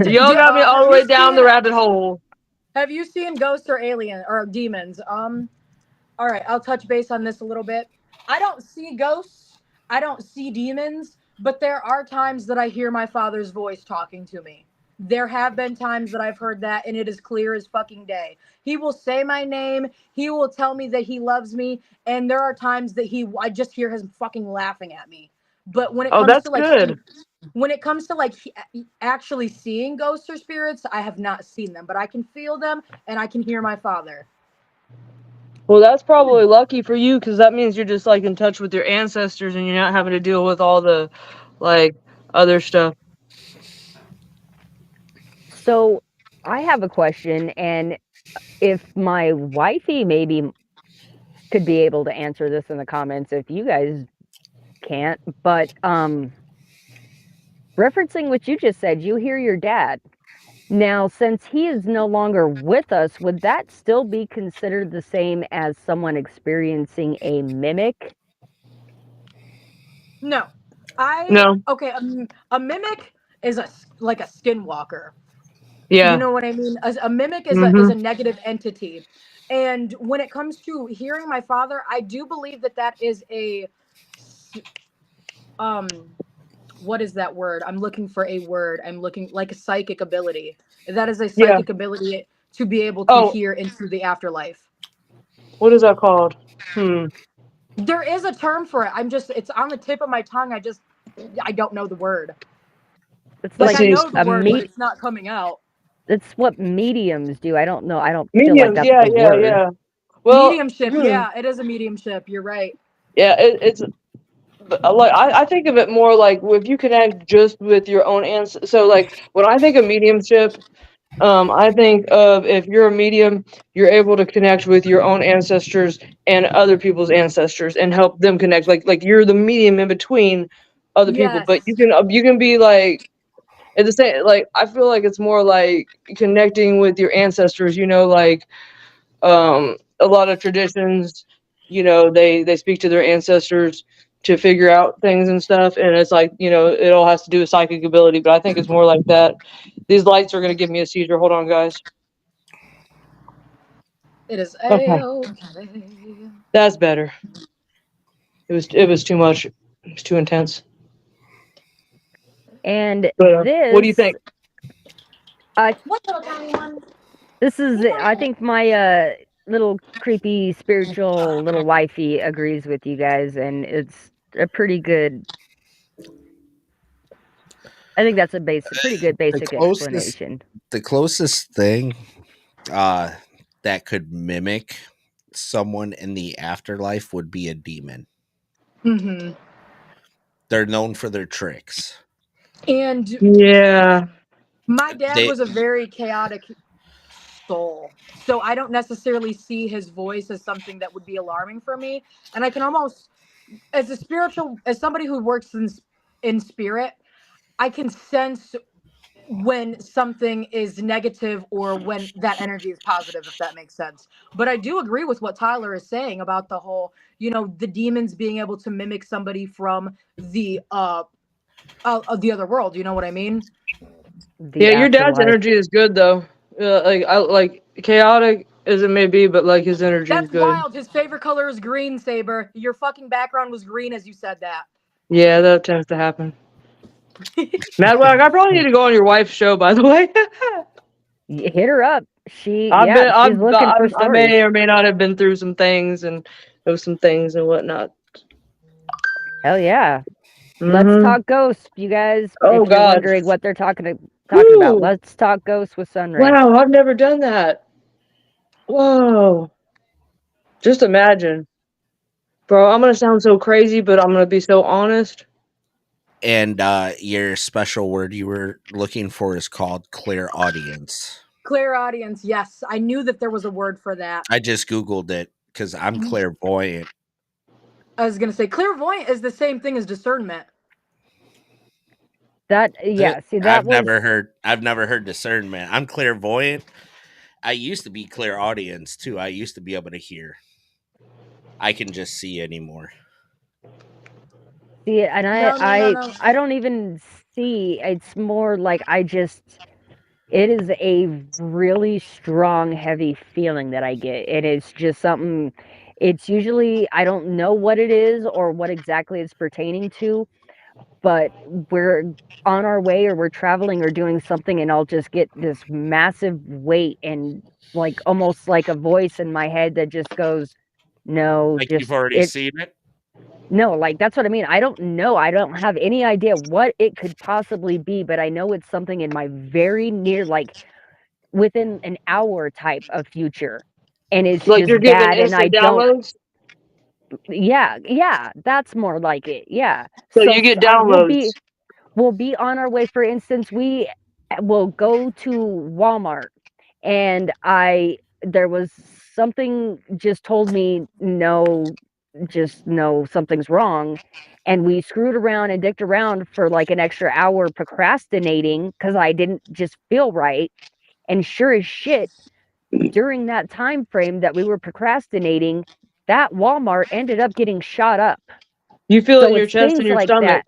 Y'all got me all the way down the rabbit hole. Have you seen ghosts or alien or demons? All right, I'll touch base on this a little bit. I don't see ghosts. I don't see demons, but there are times that I hear my father's voice talking to me. There have been times that I've heard that, and it is clear as fucking day. He will say my name. He will tell me that he loves me, and there are times that I just hear him fucking laughing at me. But when it comes to like, good. when it comes to like actually seeing ghosts or spirits, I have not seen them, but I can feel them and I can hear my father. Well, that's probably lucky for you because that means you're just like in touch with your ancestors and you're not having to deal with all the like other stuff. So I have a question, and if my wifey maybe could be able to answer this in the comments if you guys can't, but referencing what you just said, you hear your dad. Now, since he is no longer with us, would that still be considered the same as someone experiencing a mimic? No. Okay, a mimic is like a skinwalker. Yeah. You know what I mean? A mimic is is a negative entity. And when it comes to hearing my father, I do believe that is a what is that word? I'm looking for a word. I'm looking like a psychic ability. That is a psychic ability to be able to hear into the afterlife. What is that called? There is a term for it. It's on the tip of my tongue. I don't know the word. It's like I know a the word, but it's not coming out. It's what mediums do. I don't know. I don't Mediums, feel like that's the word. yeah. Well, mediumship. Yeah, it is a mediumship. You're right. Yeah, it's like I think of it more like if you connect just with your own ancestors. So like when I think of mediumship, I think of if you're a medium, you're able to connect with your own ancestors and other people's ancestors and help them connect. Like you're the medium in between other people, but you can be like at the same. Like I feel like it's more like connecting with your ancestors. You know, like a lot of traditions, you know, they speak to their ancestors to figure out things and stuff, and it's like, you know, it all has to do with psychic ability, but I think it's more like that. These lights are going to give me a seizure. Hold on, guys. It is Okay, A-okay. that's better. It was too much. It was too intense. And But what do you think? What little tiny one? this is, I think my little creepy spiritual little wifey agrees with you guys, and it's a pretty good. I think that's a pretty good basic explanation. The closest thing that could mimic someone in the afterlife would be a demon. Mm-hmm. They're known for their tricks. And Yeah. my dad They was a very chaotic soul. So I don't necessarily see his voice as something that would be alarming for me. And I can almost, as somebody who works in spirit, I can sense when something is negative or when that energy is positive, if that makes sense. But I do agree with what Tyler is saying about the whole, the demons being able to mimic somebody from the other world. You know what I mean? The Yeah, your dad's afterlife. energy is good though. I like chaotic as it may be, but like his energy is That's good. wild. His favorite color is green, Saber. Your fucking background was green as you said that. Yeah, that tends to happen. Madwag, I probably need to go on your wife's show, by the way. Hit her up. She's I've, looking for I stories. may or may not have been through some things and know some things and whatnot. Hell yeah. Let's Mm-hmm. talk ghosts, you guys. Oh If you're God. wondering what they're talking about, Woo! let's talk ghosts with Sunray. Wow, I've never done that. Whoa. Just imagine. Bro, I'm gonna sound so crazy, but I'm gonna be so honest. and your special word you were looking for is called clairaudience. Clairaudience, yes. I knew that there was a word for that. I just googled it because I'm clairvoyant. I was gonna say clairvoyant is the same thing as discernment. See, that I've was never heard discernment. I'm clairvoyant. I used to be clairaudience too. I used to be able to hear. I can just see anymore. see, and No. I don't even see. It's more like it is a really strong, heavy feeling that I get. It is just something. It's usually I don't know what it is or what exactly it's pertaining to, but we're on our way or we're traveling or doing something, and I'll just get this massive weight and like almost like a voice in my head that just goes, "No, Like you've just already it's." seen it. No, like that's what I mean. I don't know. I don't have any idea what it could possibly be, but I know it's something in my very near, like within an hour type of future. And it's Like you're just giving bad. And I instant don't, downloads? yeah, that's more like it. Yeah. So So you get we'll downloads. be on our way. For instance, we will go to Walmart and there was something just told me no, just no, something's wrong. And we screwed around and dicked around for like an extra hour procrastinating because I didn't just feel right. And sure as shit, during that time frame that we were procrastinating, that Walmart ended up getting shot up. You feel it in So your it's chest and things your like stomach. that.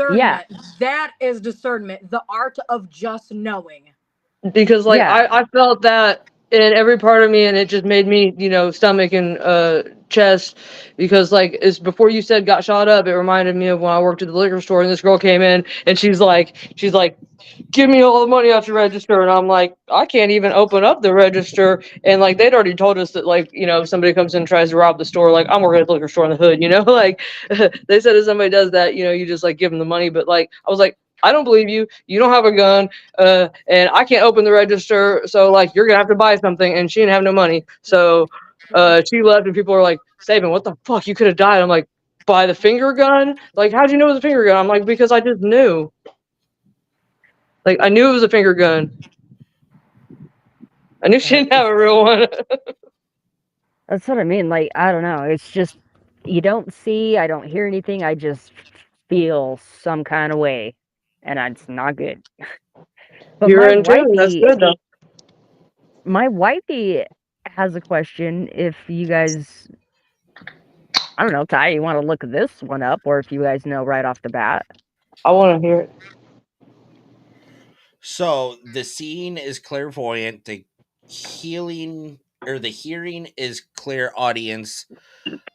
Yeah. Discernment. That is discernment. The art of just knowing. Because like Yeah. I felt that in every part of me and it just made me, stomach and chest because like it's before you said got shot up, it reminded me of when I worked at the liquor store and this girl came in and she's like give me all the money out your register. And I'm like, I can't even open up the register. And like, they'd already told us that, like, if somebody comes in and tries to rob the store, like, I'm working at the liquor store in the hood, like, they said if somebody does that, you just like give them the money. But like, I was like, I don't believe you. You don't have a gun. And I can't open the register. So like, you're going to have to buy something. And she didn't have no money. So she left and people were like, Sabin, what the fuck? You could have died. I'm like, by the finger gun? Like, how'd you know it was a finger gun? I'm like, because I just knew. Like, I knew it was a finger gun. I knew she didn't have a real one. That's what I mean. Like, I don't know. It's just, you don't see, I don't hear anything. I just feel some kind of way. And it's not good. But You're in tune. That's good, though. my wifey has a question. If you guys, I don't know, Ty, you want to look this one up, or if you guys know right off the bat. I want to hear it. So the scene is clairvoyant. The healing or the hearing is clairaudience.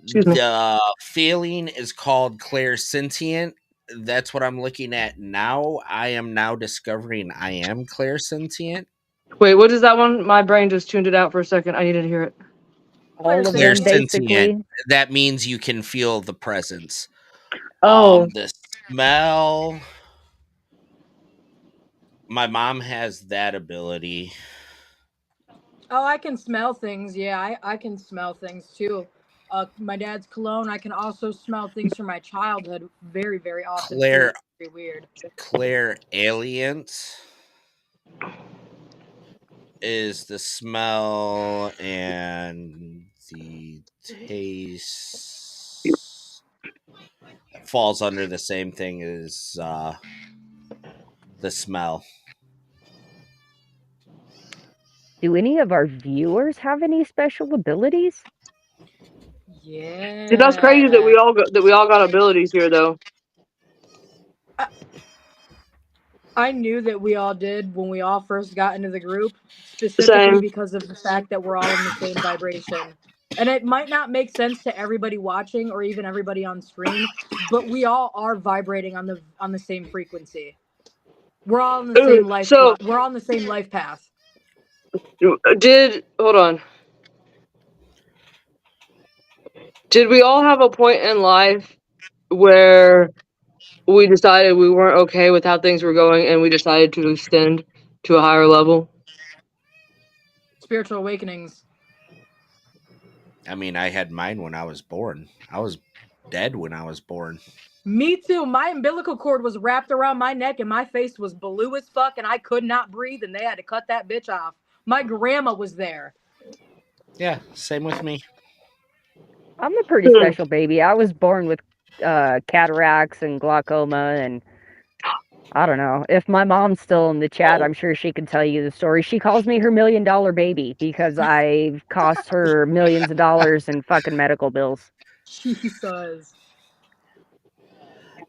Excuse me. The feeling is called clairsentient. That's what I'm looking at now. I am now discovering I am clairsentient. Wait, what is that one? My brain just tuned it out for a second. I needed to hear it. All of them, Clairsentient. Clairsentient. basically. That means you can feel the presence. Oh, The smell. My mom has that ability. Oh, I can smell things. Yeah, I can smell things too. My dad's cologne. I can also smell things from my childhood very, very often too. Claire It's very weird. Clairalience is the smell and the taste. It falls under the same thing as the smell. Do any of our viewers have any special abilities? Yeah. see, that's crazy that we all got abilities here, though. I knew that we all did when we all first got into the group, specifically Same. because of the fact that we're all in the same vibration. And it might not make sense to everybody watching or even everybody on screen, but we all are vibrating on the same frequency. We're all in the same life. So We're all in the same life path. hold on. Did we all have a point in life where we decided we weren't okay with how things were going, and we decided to extend to a higher level? Spiritual awakenings. I mean, I had mine when I was born. I was dead when I was born. Me too. My umbilical cord was wrapped around my neck and my face was blue as fuck and I could not breathe and they had to cut that bitch off. My grandma was there. Yeah, same with me. I'm a pretty special baby. I was born with cataracts and glaucoma, and I don't know. If my mom's still in the chat, I'm sure she could tell you the story. She calls me her $1 million baby because I've cost her millions of dollars in fucking medical bills. Jesus.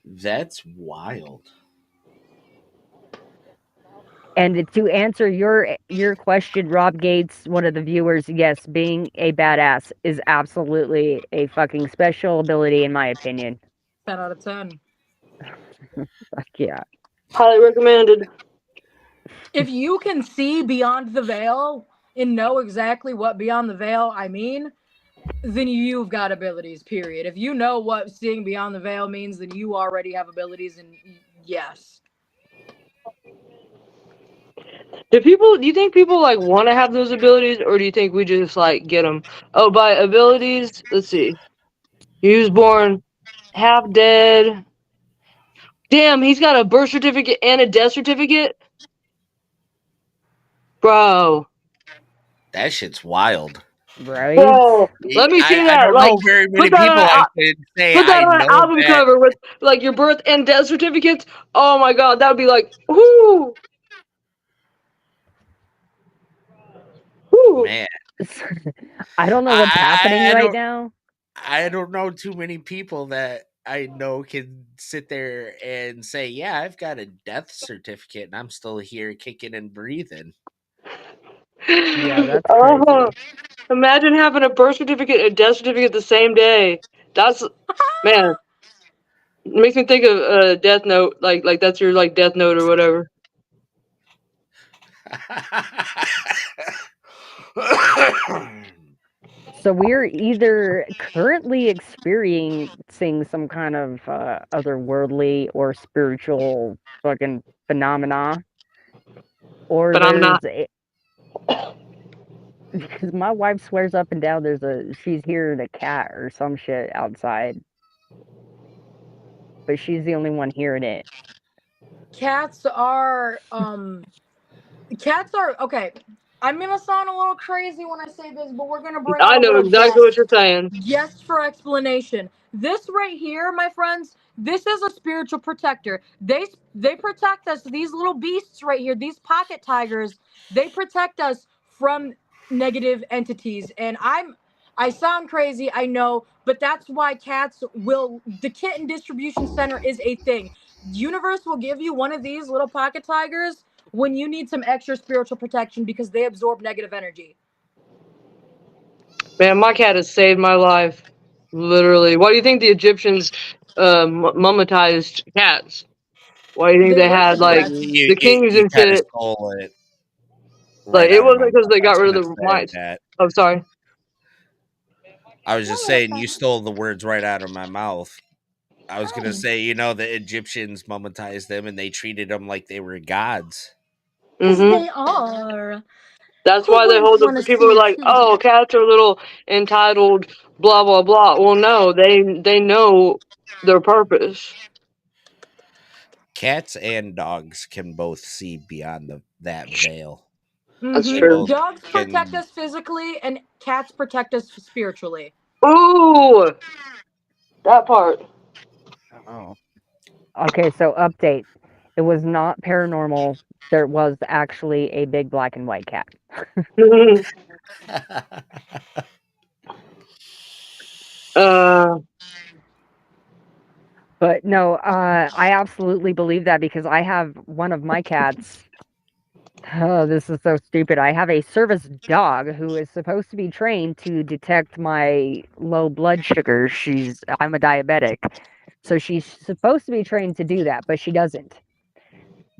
That's wild. And to answer your question, Rob Gates, one of the viewers, yes, being a badass is absolutely a fucking special ability in my opinion. 10 out of 10. Fuck yeah. Highly recommended. If you can see beyond the veil and know exactly what beyond the veil I mean, then you've got abilities, period. If you know what seeing beyond the veil means, then you already have abilities, and yes. Do you think people like want to have those abilities, or do you think we just like get them? Oh, by abilities, let's see. He was born half dead. Damn, he's got a birth certificate and a death certificate? Bro. That shit's wild. Right? Bro, let me see that. I don't like, know very many put that people on I could say put that I on an know album that. cover with like your birth and death certificates. Oh my god, that would be like, whoo. Whoo. Man. I don't know what's happening right now. I don't know too many people that I know can sit there and say, yeah, I've got a death certificate and I'm still here kicking and breathing. Yeah, that's crazy. Imagine having a birth certificate and a death certificate the same day. That's, man. It makes me think of Death Note, like that's your like Death Note or whatever. So we're either currently experiencing some kind of otherworldly or spiritual fucking phenomena, or But I'm not. Because my wife swears up and down she's hearing a cat or some shit outside, but she's the only one hearing it. Cats are okay. I'm gonna sound a little crazy when I say this, but we're gonna bring I out a know little exactly what you're saying. Yes, for explanation. This right here, my friends, this is a spiritual protector. They protect us. These little beasts right here, these pocket tigers, they protect us from negative entities. And I sound crazy, I know, but that's why the kitten distribution center is a thing. Universe will give you one of these little pocket tigers when you need some extra spiritual protection because they absorb negative energy. Man, my cat has saved my life. Literally. Why do you think the Egyptians mummified cats? Why do you think They they had, worship like, cats. the kings You and kind of shit? stole it Like, right it out of my wasn't because mouth. they I got was rid gonna of the say mice. that. Oh, sorry. I was No, just that's saying you fine. stole the words right out of my mouth. I was gonna Oh, say, the Egyptians mummified them and they treated them like they were gods. because Mm-hmm. they are. That's Who why they wouldn't hold want the to people see are a like, cute? oh, cats are little entitled, blah blah blah. Well, no, they know their purpose. Cats and dogs can both see beyond that veil. That's They true. both Dogs protect can. us physically, and cats protect us spiritually. Ooh, that part. Oh. Okay, so update. It was not paranormal. There was actually a big black and white cat. uh, But no, I absolutely believe that because I have one of my cats. Oh, this is so stupid. I have a service dog who is supposed to be trained to detect my low blood sugar. I'm a diabetic. So she's supposed to be trained to do that, but she doesn't.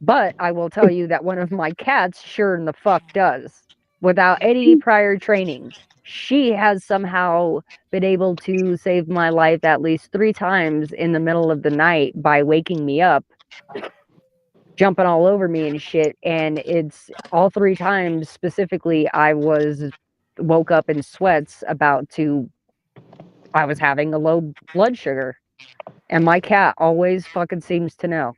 But I will tell you that one of my cats sure in the fuck does. Without any prior training. She has somehow been able to save my life at least 3 times in the middle of the night by waking me up, jumping all over me and shit, and it's all 3 times specifically I woke up in sweats I was having a low blood sugar, and my cat always fucking seems to know.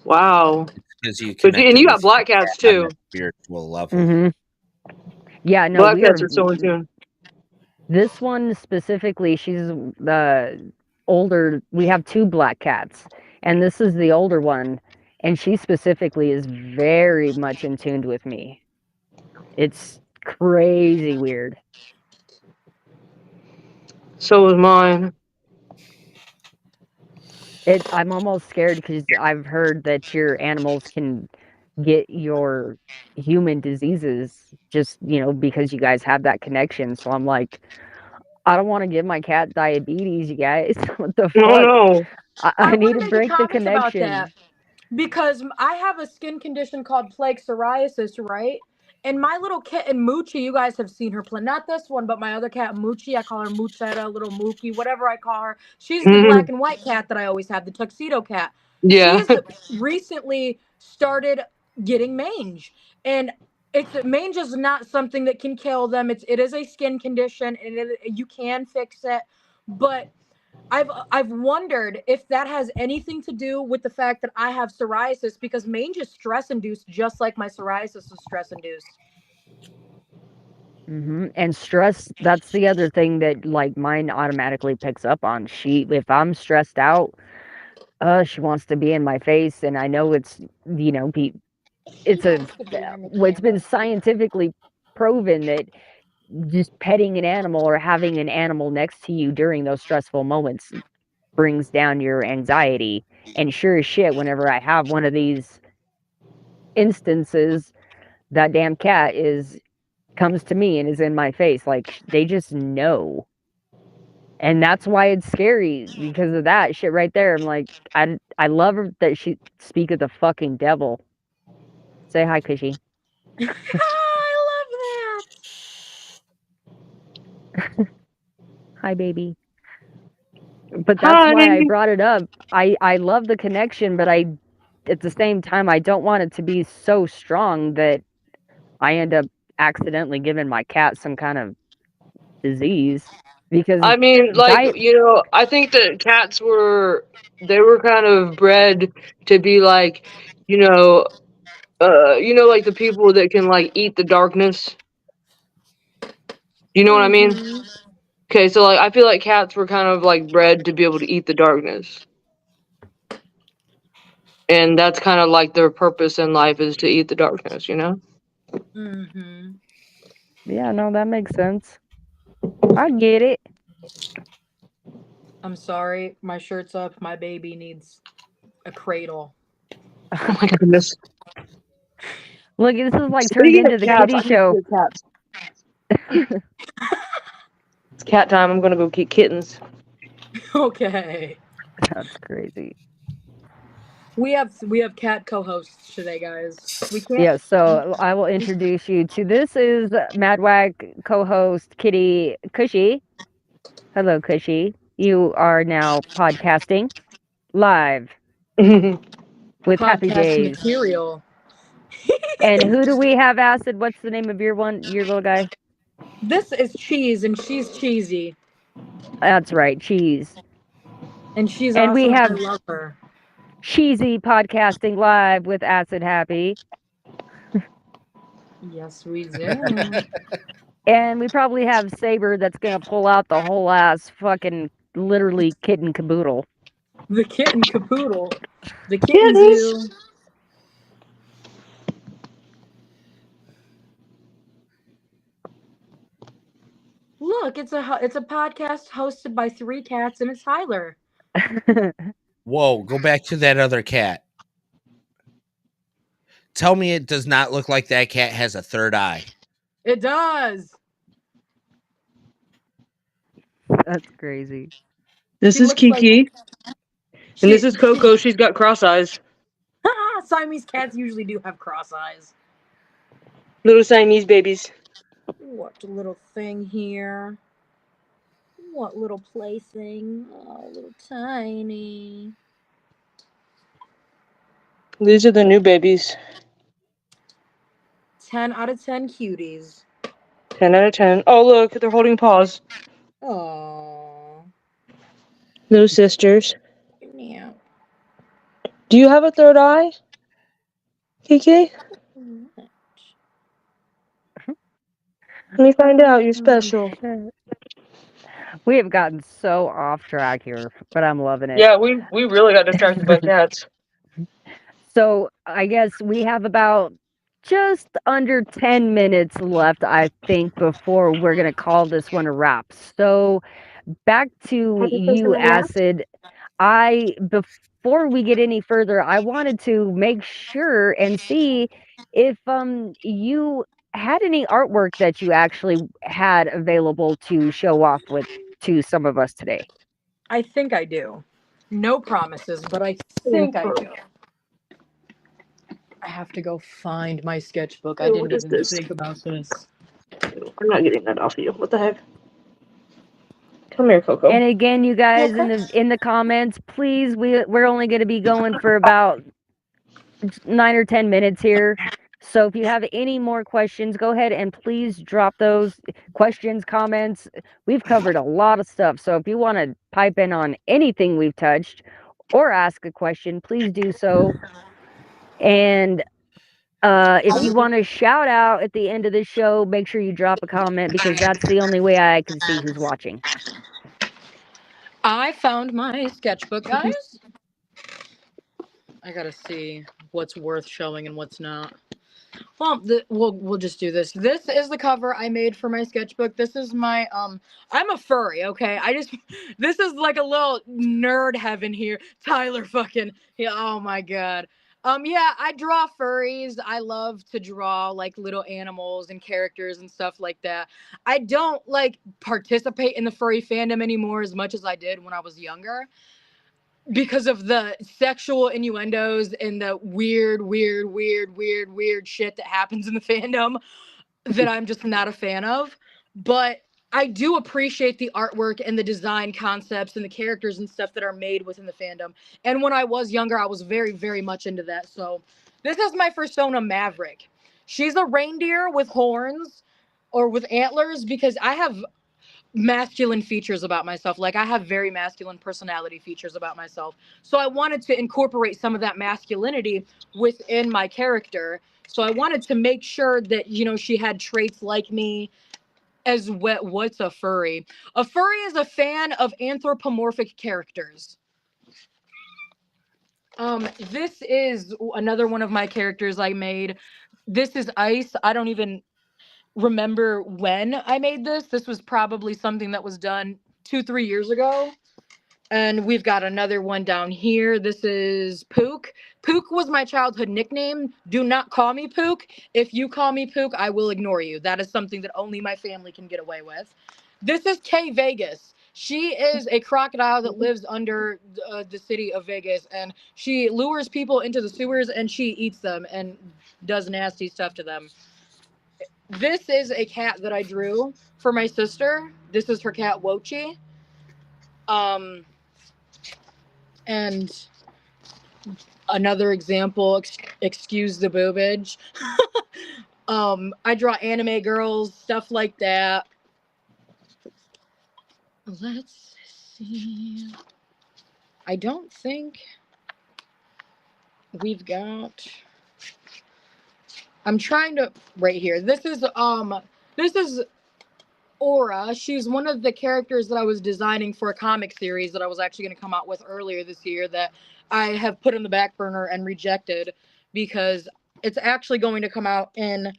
wow. Because you But and connected you got with your black cats cat on a too. spiritual level. Mhm. Yeah, no, Black we cats are are so in tune. this one specifically, she's the older. We have 2 black cats, and this is the older one, and she specifically is very much in tune with me. It's crazy weird. So was mine. I'm almost scared because I've heard that your animals can get your human diseases just, because you guys have that connection. So I'm like, I don't want to give my cat diabetes, you guys. What the No, fuck? no. I I need want to to make a break the comment about that connection. because I have a skin condition called plaque psoriasis, right? And my little kitten Moochie, you guys have seen her play. Not this one, but my other cat Moochie. I call her Moochetta, little Mookie, whatever I call her. She's the Mm-hmm. black and white cat that I always have, the tuxedo cat. Yeah. She's recently started getting mange, and mange is not something that can kill them. It is a skin condition, and you can fix it, but I've wondered if that has anything to do with the fact that I have psoriasis because mange is stress induced, just like my psoriasis is stress induced. And stress, that's the other thing that like mine automatically picks up on. If I'm stressed out, she wants to be in my face, and I know it's, She it's a, wants to be in the it's been camera. scientifically proven that just petting an animal or having an animal next to you during those stressful moments brings down your anxiety. And sure as shit, whenever I have one of these instances, that damn cat comes to me and is in my face. Like they just know. And that's why it's scary because of that shit right there. I'm like, I love her that she speak of the fucking devil. Say hi, Cushy. I love Hi, baby. But that's Hi. why I brought it up. I love the connection, but at the same time I don't want it to be so strong that I end up accidentally giving my cat some kind of disease because I mean, like, diet. I think that cats they were kind of bred to be like, you know, like the people that can like eat the darkness. You know what I mean? that. Okay, so like I feel like cats were kind of like bred to be able to eat the darkness. And that's kind of like their purpose in life is to eat the darkness, you know? Yeah, no, that makes sense. I get it. I'm sorry, my shirt's up. My baby needs a cradle. Oh my goodness. Look, this is like turned Speaking of into the cats, kitty I need to show. get cats. It's cat time. I'm gonna go get kittens. Okay. That's crazy. We have cat co-hosts today, guys. We can't. Yeah, so I will introduce you to this is Madwag co-host Kitty Cushy. Hello, Cushy. You are now podcasting live with Happy Podcast Days. material. And who do we have, Acid? What's the name of your little guy? This is Cheese, and she's cheesy, That's right, Cheese. and she's And we awesome. have I love her. Cheesy podcasting live with AcidXHappy. Yes, we do. And we probably have Saber that's gonna pull out the whole ass fucking literally kitten caboodle. The kitten capoodle. The kitten Kittens. zoo. Look, it's a podcast hosted by 3 cats, and it's Tyler. Whoa, go back to that other cat. Tell me it does not look like that cat has a third eye. It does. That's crazy. This She is looks like- Kiki. And this is Coco. She's got cross eyes. Siamese cats usually do have cross eyes. Little Siamese babies. What little thing here? What little plaything? Oh, little tiny. These are the new babies. 10 out of 10 cuties. 10 out of 10. Oh, look, they're holding paws. Oh. Little sisters. Yeah. Do you have a third eye, Kiki? Let me find out. You're special. We have gotten so off track here, but I'm loving it. Yeah, we really got distracted by cats. So I guess we have about just under 10 minutes left, I think, before we're going to call this one a wrap. So back to you, Acid. Before we get any further, I wanted to make sure and see if you had any artwork that you actually had available to show off with to some of us today. I think I do. No promises, but I think I do. I have to go find my sketchbook. I didn't even think about this. I'm not getting that off of you. What the heck? Come here, Coco. And again, you guys in the comments, please, we're only going to be going for about 9 or 10 minutes here. So if you have any more questions, go ahead and please drop those questions, comments. We've covered a lot of stuff. So if you want to pipe in on anything we've touched or ask a question, please do so. And if you want to shout out at the end of the show, make sure you drop a comment because that's the only way I can see who's watching. I found my sketchbook, guys. I gotta see what's worth showing and what's not. Well, we'll just do this. This is the cover I made for my sketchbook. This is my I'm a furry, okay? This is like a little nerd heaven here. Tyler fucking yeah, oh my god. Yeah, I draw furries. I love to draw like little animals and characters and stuff like that. I don't like participate in the furry fandom anymore as much as I did when I was younger, because of the sexual innuendos and the weird shit that happens in the fandom that I'm just not a fan of. But I do appreciate the artwork and the design concepts and the characters and stuff that are made within the fandom. And when I was younger, I was very, very much into that. So this is my persona Maverick. She's a reindeer with horns or with antlers because I have masculine features about myself. Like I have very masculine personality features about myself. So I wanted to incorporate some of that masculinity within my character. So I wanted to make sure that, you know, she had traits like me as well. What's a furry? A furry is a fan of anthropomorphic characters. This is another one of my characters I made. This is Ice. I don't even remember when I made this. This was probably something that was done 2-3 years ago. And we've got another one down here. This is Pook. Pook was my childhood nickname. Do not call me Pook. If you call me Pook, I will ignore you. That is something that only my family can get away with. This is Kay Vegas. She is a crocodile that lives under the city of Vegas, and she lures people into the sewers and she eats them and does nasty stuff to them. This is a cat that I drew for my sister. This is her cat Wochi. And another example, excuse the boobage. I draw anime girls, stuff like that. Let's see. I don't think we've got. I'm trying to right here. This is Aura. She's one of the characters that I was designing for a comic series that I was actually going to come out with earlier this year that I have put on the back burner and rejected because it's actually going to come out in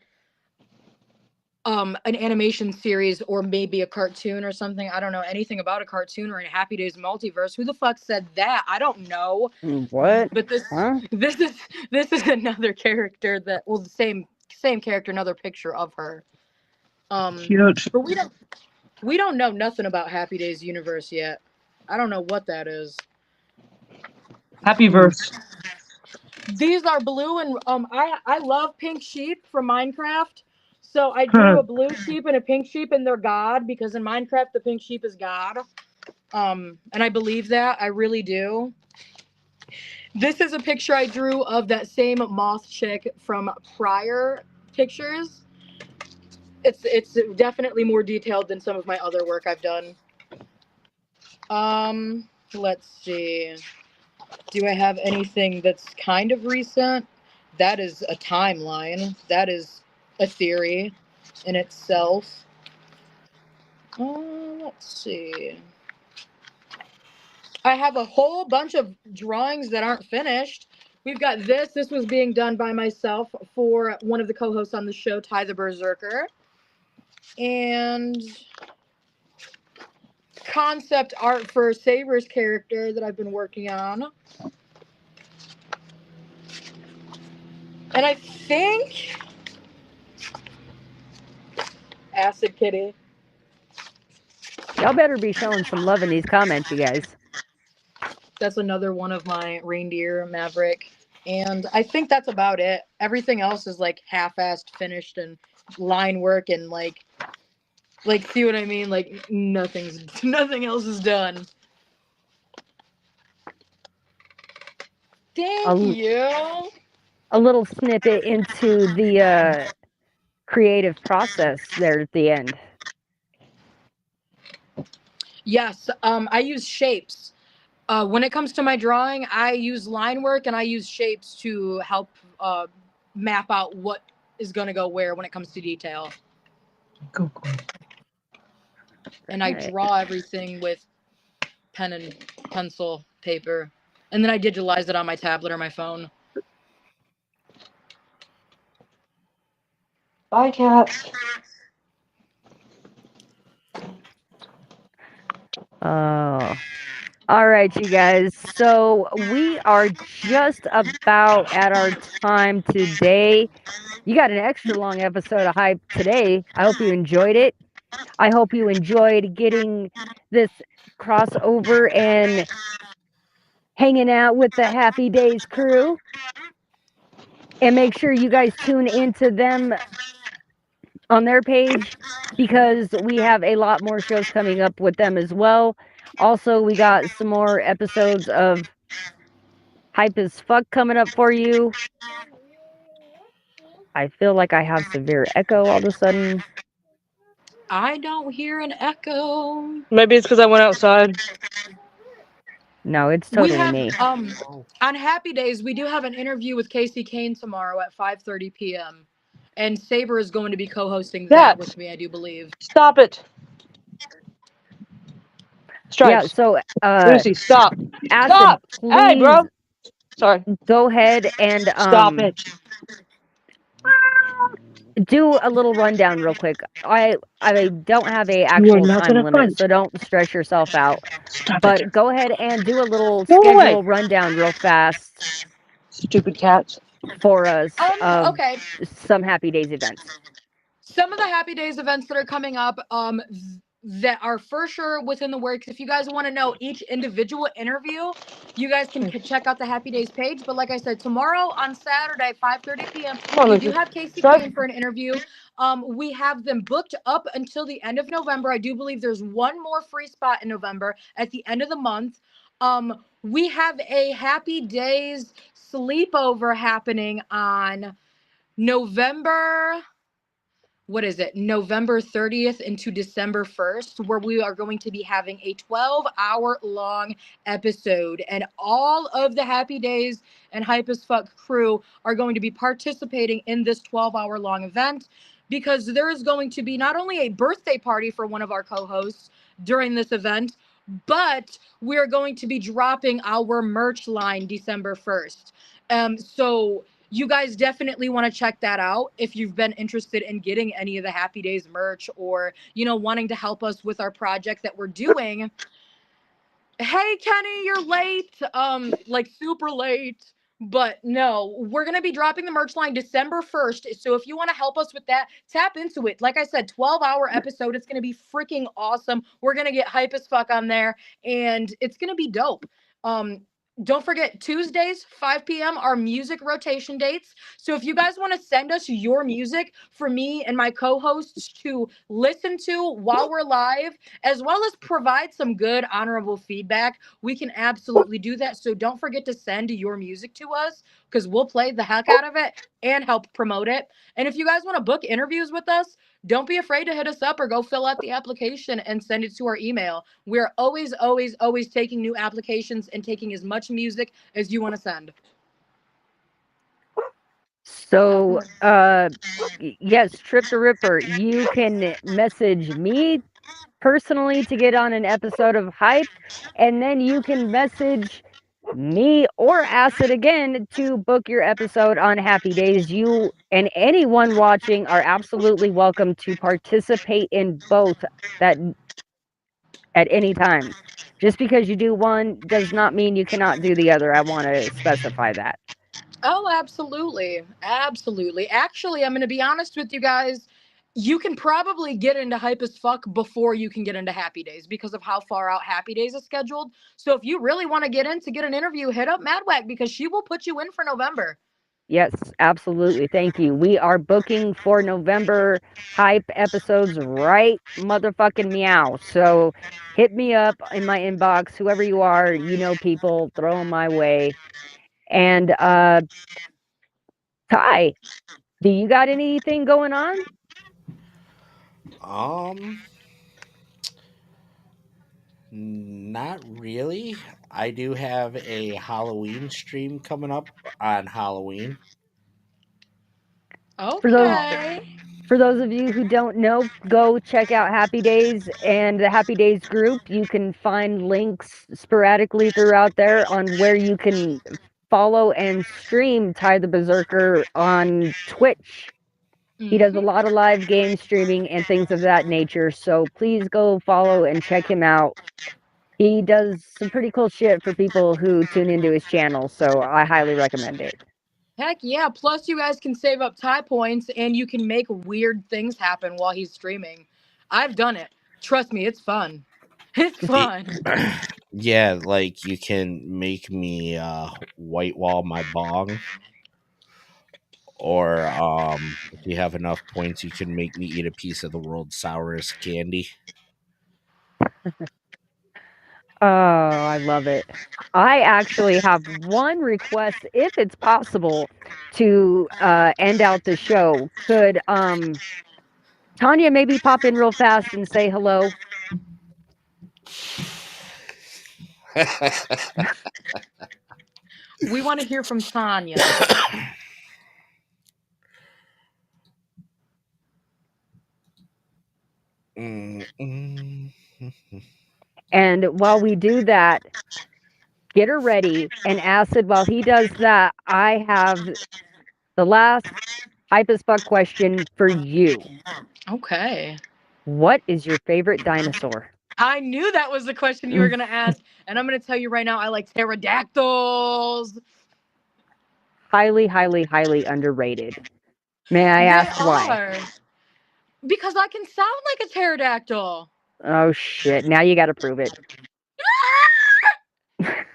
an animation series or maybe a cartoon or something. I don't know anything about a cartoon or a Happy Days multiverse. Who the fuck said that? I don't know. What? But this is another character that, well, the same character, another picture of her. Cute. But we don't know nothing about Happy Days universe yet. I don't know what that is. Happyverse. These are blue and I love pink sheep from Minecraft. So I drew a blue sheep and a pink sheep and they're God because in Minecraft the pink sheep is God. And I believe that. I really do. This is a picture I drew of that same moth chick from prior pictures. It's definitely more detailed than some of my other work I've done. Let's see. Do I have anything that's kind of recent? That is a timeline. That is a theory in itself. Let's see. I have a whole bunch of drawings that aren't finished. We've got this. This was being done by myself for one of the co-hosts on the show, Ty the Berserker. And concept art for Saber's character that I've been working on. And I think Acid Kitty. Y'all better be showing some love in these comments, you guys. That's another one of my reindeer Maverick. And I think that's about it. Everything else is like half-assed finished and line work and like see what I mean? Like nothing else is done. Thank you. A little snippet into the creative process there at the end. Yes, I use shapes. When it comes to my drawing, I use line work and I use shapes to help map out what is going to go where when it comes to detail. Cool. And I draw everything with pen and pencil, paper. And then I digitalize it on my tablet or my phone. Bye, cats. Oh. All right, you guys. So we are just about at our time today. You got an extra long episode of Hype today. I hope you enjoyed it. I hope you enjoyed getting this crossover and hanging out with the Happy Days crew. And make sure you guys tune into them on their page because we have a lot more shows coming up with them as well. Also, we got some more episodes of Hype as Fuck coming up for you. I feel like I have severe echo all of a sudden. I don't hear an echo. Maybe it's because I went outside. No, it's totally we have, me. On Happy Days, we do have an interview with Casey Kane tomorrow at 5:30 p.m. And Saber is going to be co-hosting that with me, I do believe. Stop it. Stripes. Yeah, so Lucy, stop. Acid, Stop. please Hey, bro. Sorry. Go ahead and stop it. Do a little rundown real quick. I don't have a actual time limit, so don't stress yourself out. But go ahead and do a little schedule rundown real fast. Stupid cats. For us of okay. some Happy Days events. Some of the Happy Days events that are coming up, that are for sure within the works. If you guys want to know each individual interview, you guys can check out the Happy Days page. But like I said, tomorrow on Saturday, 5:30 p.m., Come on, we do Lucas. have Casey Drive. Kane for an interview. We have them booked up until the end of November. I do believe there's one more free spot in November at the end of the month. We have a Happy Days sleepover happening on November, what is it, November 30th into December 1st, where we are going to be having a 12-hour long episode. And all of the Happy Days and Hype as Fuck crew are going to be participating in this 12-hour long event, because there is going to be not only a birthday party for one of our co-hosts during this event, but we're going to be dropping our merch line December 1st. So you guys definitely want to check that out if you've been interested in getting any of the Happy Days merch, or, you know, wanting to help us with our project that we're doing. Hey, Kenny, you're late. Like super late. But no, we're going to be dropping the merch line December 1st. So if you want to help us with that, tap into it. Like I said, 12-hour episode. It's going to be freaking awesome. We're going to get hype as fuck on there, and it's going to be dope. Don't forget, Tuesdays, 5 p.m., are music rotation dates. So if you guys want to send us your music for me and my co-hosts to listen to while we're live, as well as provide some good, honorable feedback, we can absolutely do that. So don't forget to send your music to us, because we'll play the heck out of it and help promote it. And if you guys want to book interviews with us, don't be afraid to hit us up or go fill out the application and send it to our email. We're always, always, always taking new applications and taking as much music as you want to send. So, yes, Trip the Ripper, you can message me personally to get on an episode of Hype, and then you can message me or Acid again to book your episode on Happy Days. You and anyone watching are absolutely welcome to participate in both that at any time. Just because you do one does not mean you cannot do the other. I want to specify that. Oh, absolutely. Absolutely. Actually, I'm going to be honest with you guys. You can probably get into Hype as Fuck before you can get into Happy Days, because of how far out Happy Days is scheduled. So if you really want to get in to get an interview, hit up Madwack, because she will put you in for November. Yes, absolutely. Thank you. We are booking for November Hype episodes right motherfucking meow. So hit me up in my inbox, whoever you are, you know, people, throw them my way. And Ty, do you got anything going on? Not really. I do have a Halloween stream coming up on Halloween. Okay. For those of you who don't know, go check out Happy Days and the Happy Days group. You can find links sporadically throughout there on where you can follow and stream Ty the Berserker on Twitch. He does a lot of live game streaming and things of that nature, so please go follow and check him out. He does some pretty cool shit for people who tune into his channel, so I highly recommend it. Heck yeah. Plus, you guys can save up tie points and you can make weird things happen while he's streaming. I've done it. Trust me, it's fun. It's fun. Yeah, like you can make me white wall my bong, or if you have enough points, you can make me eat a piece of the world's sourest candy. Oh, I love it. I actually have one request, if it's possible, to end out the show. Could Tanya maybe pop in real fast and say hello? We want to hear from Tanya. And while we do that, get her ready. And Acid, while he does that, I have the last hype as fuck question for you. Okay. What is your favorite dinosaur? I knew that was the question you were going to ask. And I'm going to tell you right now, I like pterodactyls. Highly, highly, highly underrated. May I ask why? Because I can sound like a pterodactyl. Oh shit! Now you got to prove it.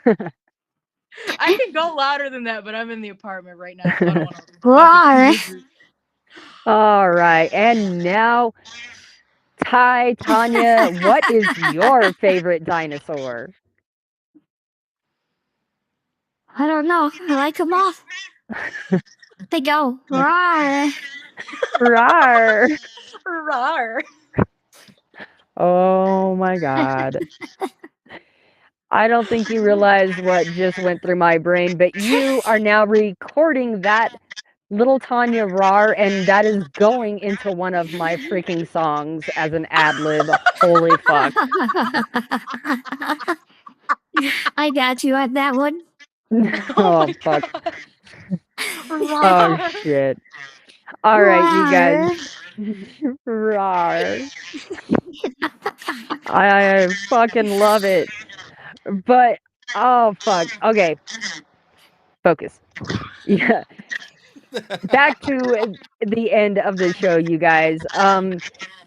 I can go louder than that, but I'm in the apartment right now, so I don't want to. Roar. All right, and now, Tanya, what is your favorite dinosaur? I don't know. I like them all. They go roar. Rar. Rawr. Oh my god. I don't think you realize what just went through my brain, but you are now recording that little Tanya Rar, and that is going into one of my freaking songs as an ad lib. Holy fuck. I got you on that one. Oh fuck. Oh Rawr. shit. All right, you guys. Roar. Rar. I fucking love it. But oh fuck. Okay. Focus. Yeah. Back to the end of the show, you guys.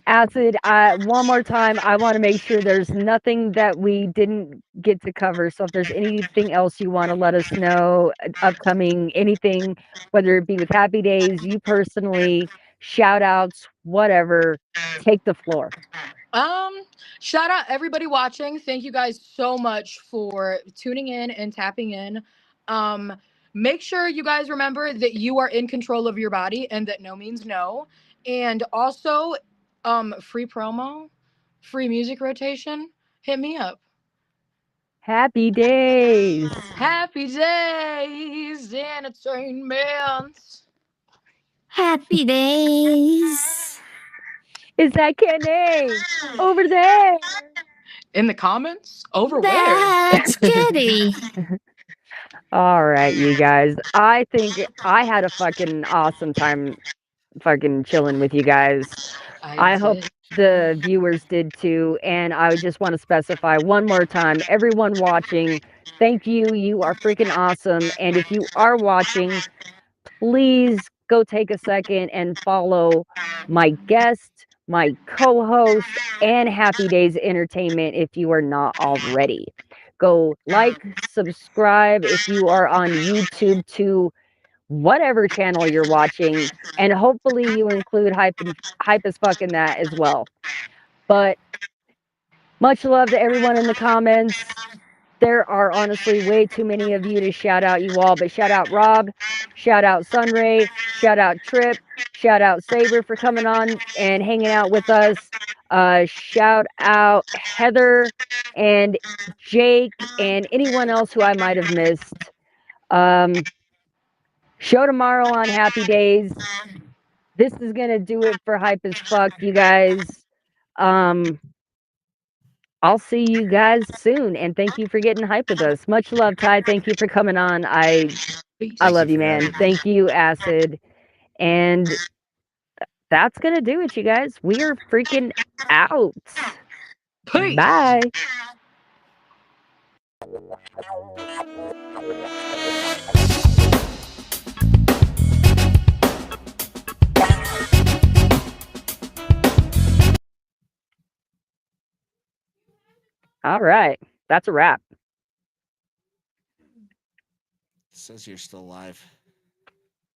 Acid, one more time, I want to make sure there's nothing that we didn't get to cover. So if there's anything else you want to let us know, upcoming, anything, whether it be with Happy Days, you personally, shout outs, whatever, take the floor. Shout out everybody watching. Thank you guys so much for tuning in and tapping in. Make sure you guys remember that you are in control of your body and that no means no. And also, free promo, free music rotation. Hit me up. Happy Days. Happy Days Entertainment. Happy Days. Is that Kenny over there? In the comments? Over That's Kitty. All right, you guys. I think I had a fucking awesome time fucking chilling with you guys. I hope the viewers did too. And I just want to specify one more time, everyone watching, thank you. You are freaking awesome. And if you are watching, please go take a second and follow my guest, my co-host, and Happy Days Entertainment if you are not already. Go like, subscribe if you are on YouTube to whatever channel you're watching, and hopefully you include hype as fuck in that as well. But much love to everyone in the comments. There are honestly way too many of you to shout out you all, but shout out Rob, shout out Sunray, shout out Trip, shout out Saber for coming on and hanging out with us. Shout out Heather and Jake and anyone else who I might have missed. Show tomorrow on Happy Days. This is gonna do it for Hype as Fuck, you guys. I'll see you guys soon, and thank you for getting hype with us. Much love, Ty. Thank you for coming on. I love you, man. Thank you, Acid. And that's gonna do it, you guys. We are freaking out. Peace. Bye. All right. That's a wrap. Says you're still live.